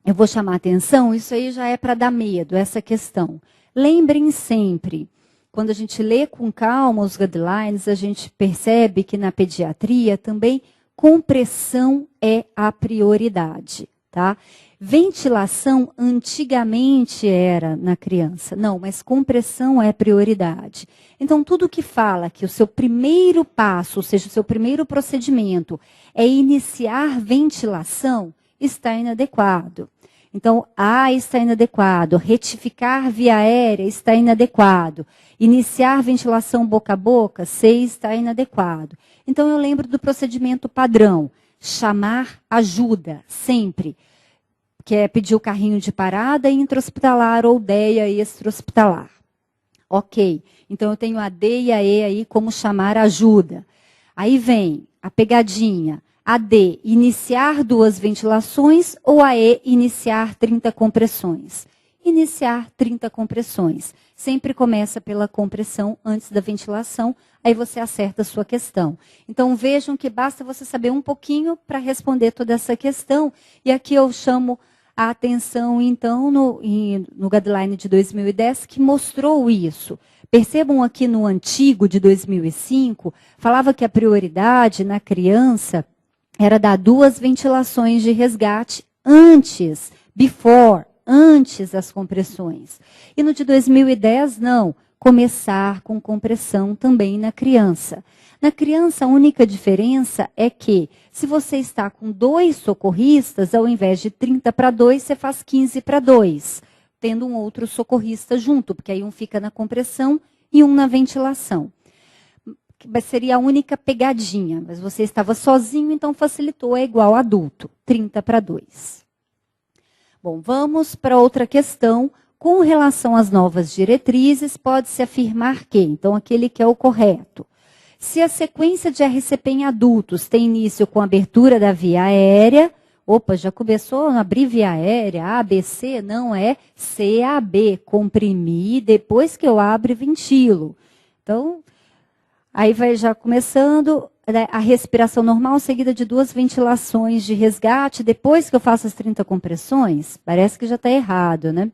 eu vou chamar a atenção, isso aí já é para dar medo, essa questão. Lembrem sempre, quando a gente lê com calma os guidelines, a gente percebe que na pediatria também compressão é a prioridade, tá? Ventilação antigamente era na criança. Não, mas compressão é prioridade. Então, tudo que fala que o seu primeiro passo, ou seja, o seu primeiro procedimento é iniciar ventilação, está inadequado. Então, A está inadequado, retificar via aérea está inadequado, iniciar ventilação boca a boca, C está inadequado. Então, eu lembro do procedimento padrão, chamar ajuda, sempre. Que é pedir o carrinho de parada intra-hospitalar ou DEA extra-hospitalar. Ok, então eu tenho a D e a E aí como chamar ajuda. Aí vem a pegadinha. A D, iniciar 2 ventilações ou a E, iniciar 30 compressões. Iniciar 30 compressões. Sempre começa pela compressão antes da ventilação, aí você acerta a sua questão. Então vejam que basta você saber um pouquinho para responder toda essa questão. E aqui eu chamo a atenção, então, no guideline de 2010, que mostrou isso. Percebam aqui no antigo, de 2005, falava que a prioridade na criança era dar 2 ventilações de resgate antes, antes das compressões. E no de 2010, não, começar com compressão também na criança. Na criança, a única diferença é que, se você está com 2 socorristas, ao invés de 30 para 2, você faz 15 para 2, tendo um outro socorrista junto, porque aí um fica na compressão e um na ventilação. Seria a única pegadinha, mas você estava sozinho, então facilitou, é igual adulto, 30 para 2. Bom, vamos para outra questão. Com relação às novas diretrizes, pode-se afirmar que, então aquele que é o correto, se a sequência de RCP em adultos tem início com a abertura da via aérea, opa, já começou a abrir via aérea, A, B, C, não é C, A, B, comprimir, depois que eu abro e ventilo. Então, aí vai já começando, né, a respiração normal seguida de 2 ventilações de resgate, depois que eu faço as 30 compressões, parece que já está errado, né?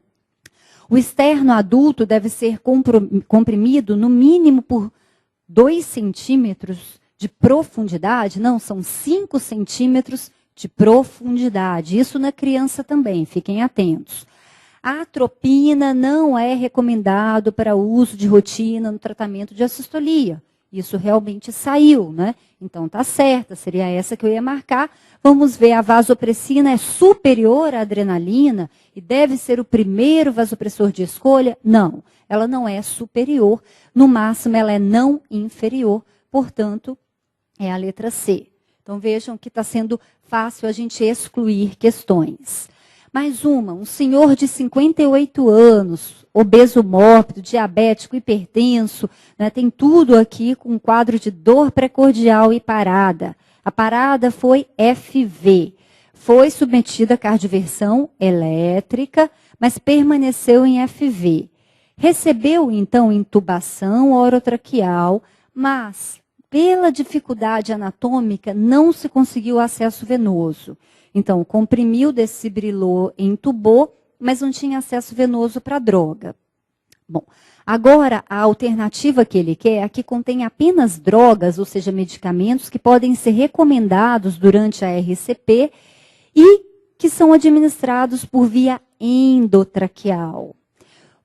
O externo adulto deve ser comprimido no mínimo por 2 centímetros de profundidade, não, são 5 centímetros de profundidade. Isso na criança também, fiquem atentos. A atropina não é recomendado para uso de rotina no tratamento de assistolia. Isso realmente saiu, né? Então tá certa, seria essa que eu ia marcar. Vamos ver, a vasopressina é superior à adrenalina e deve ser o primeiro vasopressor de escolha? Não, ela não é superior. No máximo, ela é não inferior. Portanto, é a letra C. Então vejam que está sendo fácil a gente excluir questões. Mais uma, um senhor de 58 anos, obeso mórbido, diabético, hipertenso, né, tem tudo aqui com um quadro de dor precordial e parada. A parada foi FV. Foi submetida à cardioversão elétrica, mas permaneceu em FV. Recebeu, então, intubação orotraqueal, mas, pela dificuldade anatômica, não se conseguiu acesso venoso. Então, comprimiu, desfibrilou, entubou, mas não tinha acesso venoso para a droga. Bom, agora a alternativa que ele quer é a que contém apenas drogas, ou seja, medicamentos que podem ser recomendados durante a RCP e que são administrados por via endotraqueal.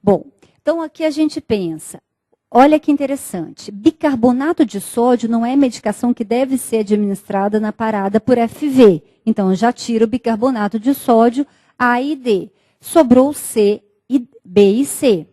Bom, então aqui a gente pensa, olha que interessante, bicarbonato de sódio não é medicação que deve ser administrada na parada por FV. Então, eu já tiro o bicarbonato de sódio A e D. Sobrou C, B e C.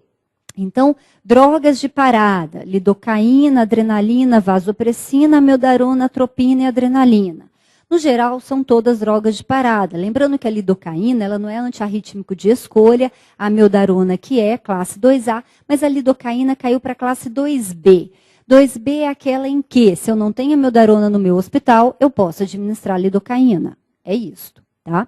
Então, drogas de parada, lidocaína, adrenalina, vasopressina, amiodarona, atropina e adrenalina. No geral, são todas drogas de parada. Lembrando que a lidocaína, ela não é antiarrítmico de escolha, a amiodarona que é classe 2A, mas a lidocaína caiu para a classe 2B. 2B é aquela em que, se eu não tenho amiodarona no meu hospital, eu posso administrar lidocaína. É isto, tá?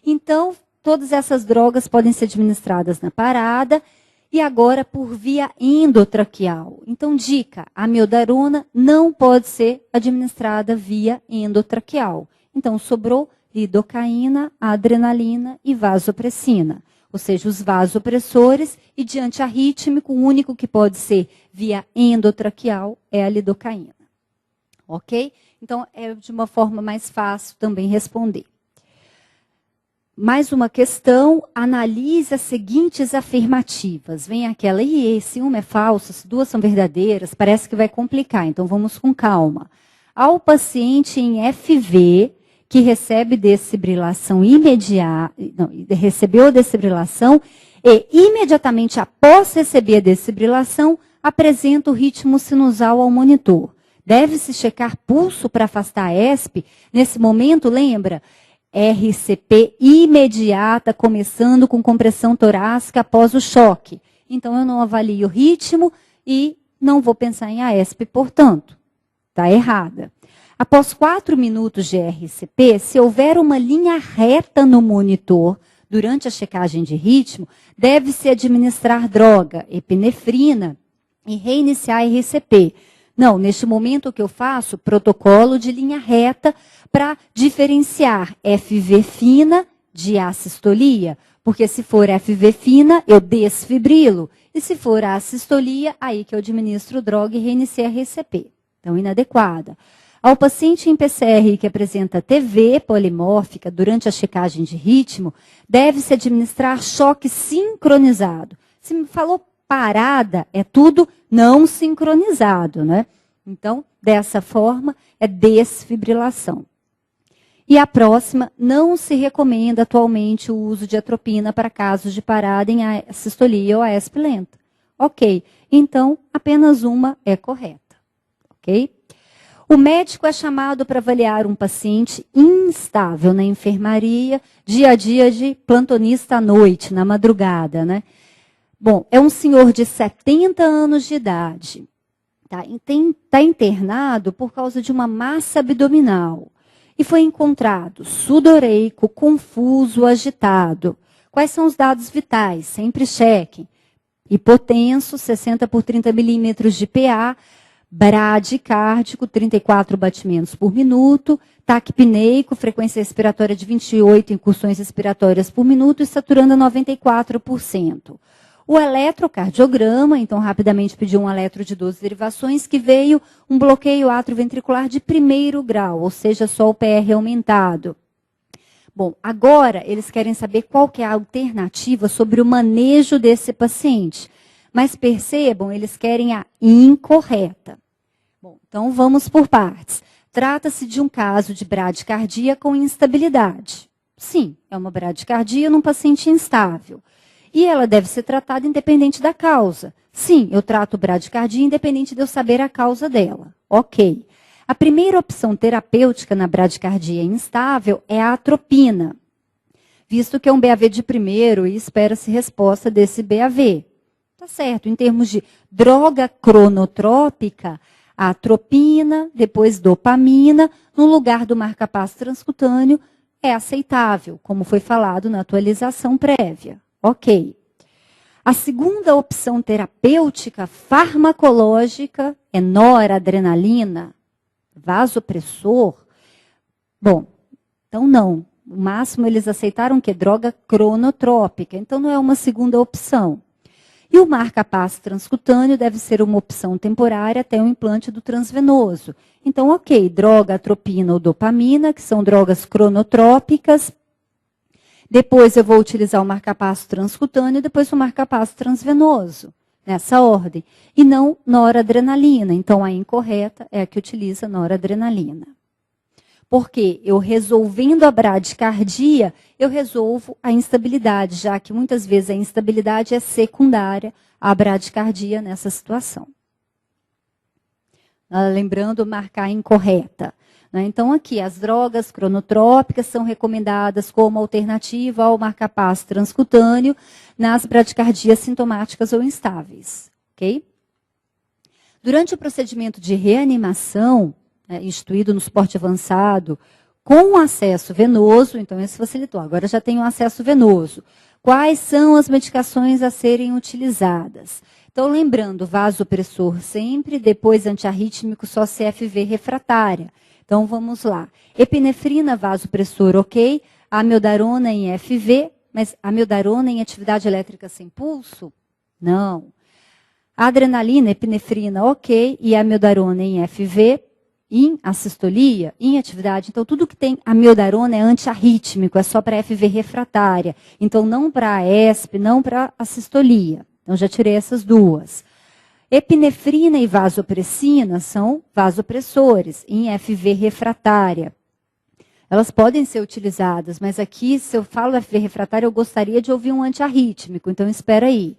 Então, todas essas drogas podem ser administradas na parada e agora por via endotraqueal. Então, dica, a amiodarona não pode ser administrada via endotraqueal. Então, sobrou lidocaína, adrenalina e vasopressina. Ou seja, os vasopressores e de antiarrítmico, o único que pode ser via endotraqueal é a lidocaína. Ok? Então, é de uma forma mais fácil também responder. Mais uma questão, analise as seguintes afirmativas. Vem aquela, e se uma é falsa, se duas são verdadeiras, parece que vai complicar, então vamos com calma. Ao paciente em FV, que recebe desfibrilação imediata, recebeu a desfibrilação, e imediatamente após receber a desfibrilação, apresenta o ritmo sinusal ao monitor. Deve-se checar pulso para afastar a ESP. Nesse momento, lembra? RCP imediata, começando com compressão torácica após o choque. Então, eu não avalio o ritmo e não vou pensar em AESP, portanto. Está errada. Após 4 minutos de RCP, se houver uma linha reta no monitor, durante a checagem de ritmo, deve-se administrar droga, epinefrina, e reiniciar a RCP. Não, neste momento o que eu faço? Protocolo de linha reta para diferenciar FV fina de assistolia. Porque se for FV fina, eu desfibrilo. E se for assistolia, aí que eu administro droga e reinicio a RCP. Então, inadequada. Ao paciente em PCR que apresenta TV polimórfica durante a checagem de ritmo, deve-se administrar choque sincronizado. Se me falou parada, é tudo não sincronizado, né? Então, dessa forma, é desfibrilação. E a próxima, não se recomenda atualmente o uso de atropina para casos de parada em assistolia ou AESP lenta. Ok, então apenas uma é correta. Ok? O médico é chamado para avaliar um paciente instável na enfermaria, dia a dia de plantonista à noite, na madrugada, né? Bom, é um senhor de 70 anos de idade. Está internado por causa de uma massa abdominal. E foi encontrado sudoreico, confuso, agitado. Quais são os dados vitais? Sempre chequem. Hipotenso, 60 por 30 milímetros de PA, bradicárdico, 34 batimentos por minuto, taquipneico, frequência respiratória de 28 incursões respiratórias por minuto e saturando a 94%. O eletrocardiograma, então rapidamente pediu um eletro de 12 derivações, que veio um bloqueio atrioventricular de 1º grau, ou seja, só o PR aumentado. Bom, agora eles querem saber qual que é a alternativa sobre o manejo desse paciente. Mas percebam, eles querem a incorreta. Bom, então vamos por partes. Trata-se de um caso de bradicardia com instabilidade. Sim, é uma bradicardia num paciente instável. E ela deve ser tratada independente da causa. Sim, eu trato bradicardia independente de eu saber a causa dela. Ok. A primeira opção terapêutica na bradicardia instável é a atropina, visto que é um BAV de primeiro e espera-se resposta desse BAV. Tá certo, em termos de droga cronotrópica, a atropina, depois dopamina, no lugar do marcapasso transcutâneo, é aceitável, como foi falado na atualização prévia. Ok. A segunda opção terapêutica farmacológica é noradrenalina, vasopressor. Bom, então não. O máximo eles aceitaram que é droga cronotrópica, então não é uma segunda opção. E o marcapasso transcutâneo deve ser uma opção temporária até o implante do transvenoso. Então, ok, droga, atropina ou dopamina, que são drogas cronotrópicas. Depois eu vou utilizar o marcapasso transcutâneo e depois o marcapasso transvenoso, nessa ordem. E não noradrenalina. Então, a incorreta é a que utiliza noradrenalina. Porque eu resolvendo a bradicardia, eu resolvo a instabilidade, já que muitas vezes a instabilidade é secundária à bradicardia nessa situação. Lembrando, marcar incorreta. Então, aqui, as drogas cronotrópicas são recomendadas como alternativa ao marcapasso transcutâneo nas bradicardias sintomáticas ou instáveis. Ok? Durante o procedimento de reanimação, instituído no suporte avançado, com acesso venoso, então esse facilitou, agora já tem um acesso venoso. Quais são as medicações a serem utilizadas? Então, lembrando, vasopressor sempre, depois antiarrítmico só CFV refratária. Então, vamos lá. Epinefrina, vasopressor, ok. Amiodarona em FV, mas amiodarona em atividade elétrica sem pulso? Não. Adrenalina, epinefrina, ok. E amiodarona em FV. em assistolia, em atividade, então tudo que tem amiodarona é antiarrítmico, é só para FV refratária. Então não para AESP, não para assistolia. Então já tirei essas duas. Epinefrina e vasopressina são vasopressores em FV refratária. Elas podem ser utilizadas, mas aqui, se eu falo FV refratária, eu gostaria de ouvir um antiarrítmico, então espera aí.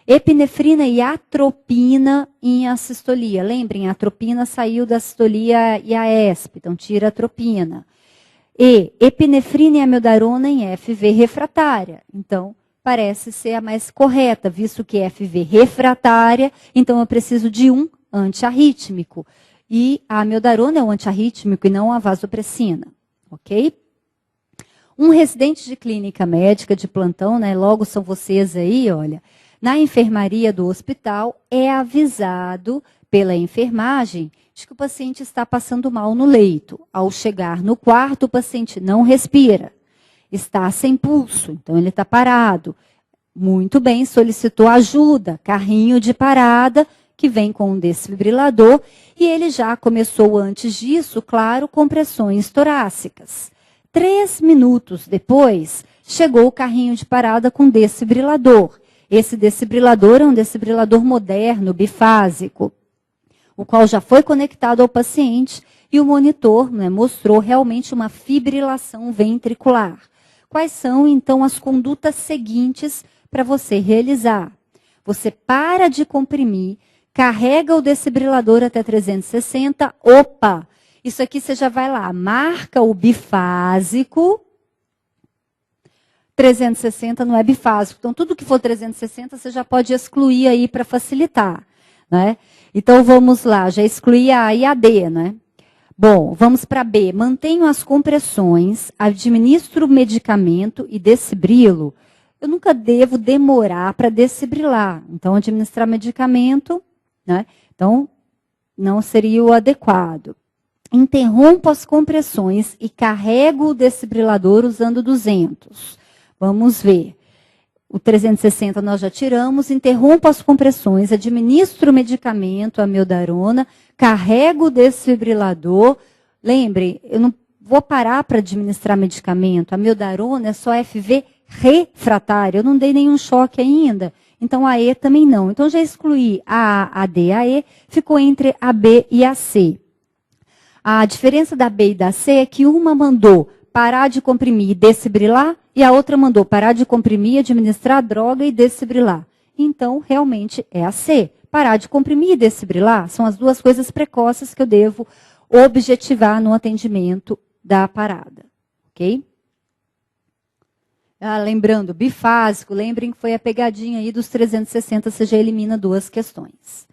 Epinefrina e atropina em assistolia. Lembrem, a atropina saiu da assistolia e a ESP, então tira a atropina. E epinefrina e amiodarona em FV refratária. Então, parece ser a mais correta, visto que é FV refratária, então eu preciso de um antiarrítmico. E a amiodarona é um antiarrítmico e não a vasopressina. Ok? Um residente de clínica médica de plantão, né, logo são vocês aí, olha, na enfermaria do hospital é avisado pela enfermagem de que o paciente está passando mal no leito. Ao chegar no quarto, o paciente não respira, está sem pulso, então ele está parado. Muito bem, solicitou ajuda, carrinho de parada, que vem com um desfibrilador, e ele já começou antes disso, claro, compressões torácicas. 3 minutos depois, chegou o carrinho de parada com desfibrilador. Esse desfibrilador é um desfibrilador moderno, bifásico, o qual já foi conectado ao paciente e o monitor, né, mostrou realmente uma fibrilação ventricular. Quais são, então, as condutas seguintes para você realizar? Você para de comprimir, carrega o desfibrilador até 360, opa! Isso aqui você já vai lá, marca o bifásico. 360 não é bifásico. Então, tudo que for 360, você já pode excluir aí para facilitar. Né? Então, vamos lá, já excluí a A e a D, né? Bom, vamos para B. Mantenho as compressões, administro o medicamento e desfibrilo. Eu nunca devo demorar para desfibrilar. Então, administrar medicamento, né? Então, não seria o adequado. Interrompo as compressões e carrego o desfibrilador usando 200. Vamos ver. O 360 nós já tiramos, interrompo as compressões, administro o medicamento, a amiodarona, carrego o desfibrilador. Lembre, eu não vou parar para administrar medicamento. A amiodarona é só FV refratária. Eu não dei nenhum choque ainda. Então, a E também não. Então, já excluí a A, a D, a E. Ficou entre a B e a C. A diferença da B e da C é que uma mandou parar de comprimir e desfibrilar, e a outra mandou parar de comprimir, administrar a droga e desfibrilar. Então, realmente, é a C. Parar de comprimir e desfibrilar são as duas coisas precoces que eu devo objetivar no atendimento da parada. Ok? Lembrando, bifásico, lembrem que foi a pegadinha aí dos 360, você já elimina duas questões.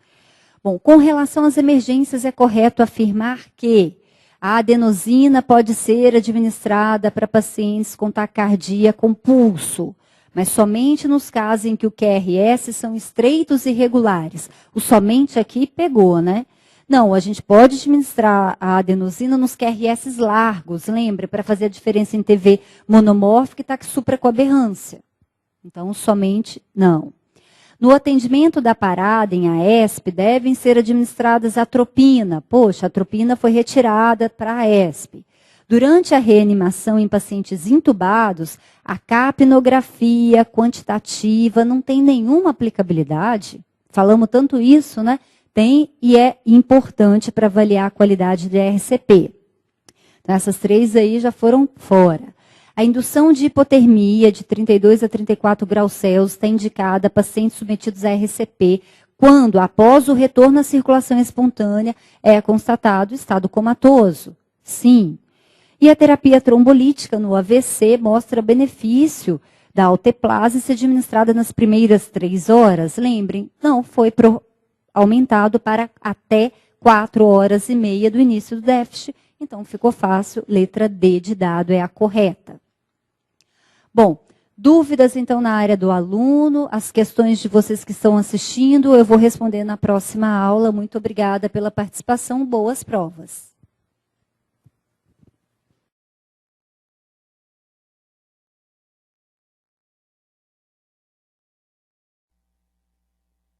Bom, com relação às emergências, é correto afirmar que a adenosina pode ser administrada para pacientes com taquicardia com pulso, mas somente nos casos em que o QRS são estreitos e irregulares. O somente aqui pegou, né? Não, a gente pode administrar a adenosina nos QRS largos, lembra? Para fazer a diferença em TV monomórfica e taxupracoaberrância. Então, somente não. No atendimento da parada em AESP, devem ser administradas atropina. Poxa, a atropina foi retirada para a AESP. Durante a reanimação em pacientes intubados, a capnografia quantitativa não tem nenhuma aplicabilidade. Falamos tanto isso, né? Tem e é importante para avaliar a qualidade do RCP. Então, essas três aí já foram fora. A indução de hipotermia de 32 a 34 graus Celsius está indicada a pacientes submetidos a RCP quando, após o retorno à circulação espontânea, é constatado estado comatoso. Sim. E a terapia trombolítica no AVC mostra benefício da alteplase ser administrada nas primeiras 3 horas. Lembrem, não foi aumentado para até 4 horas e meia do início do déficit. Então, ficou fácil, letra D de dado é a correta. Bom, dúvidas então na área do aluno, as questões de vocês que estão assistindo, eu vou responder na próxima aula. Muito obrigada pela participação, boas provas.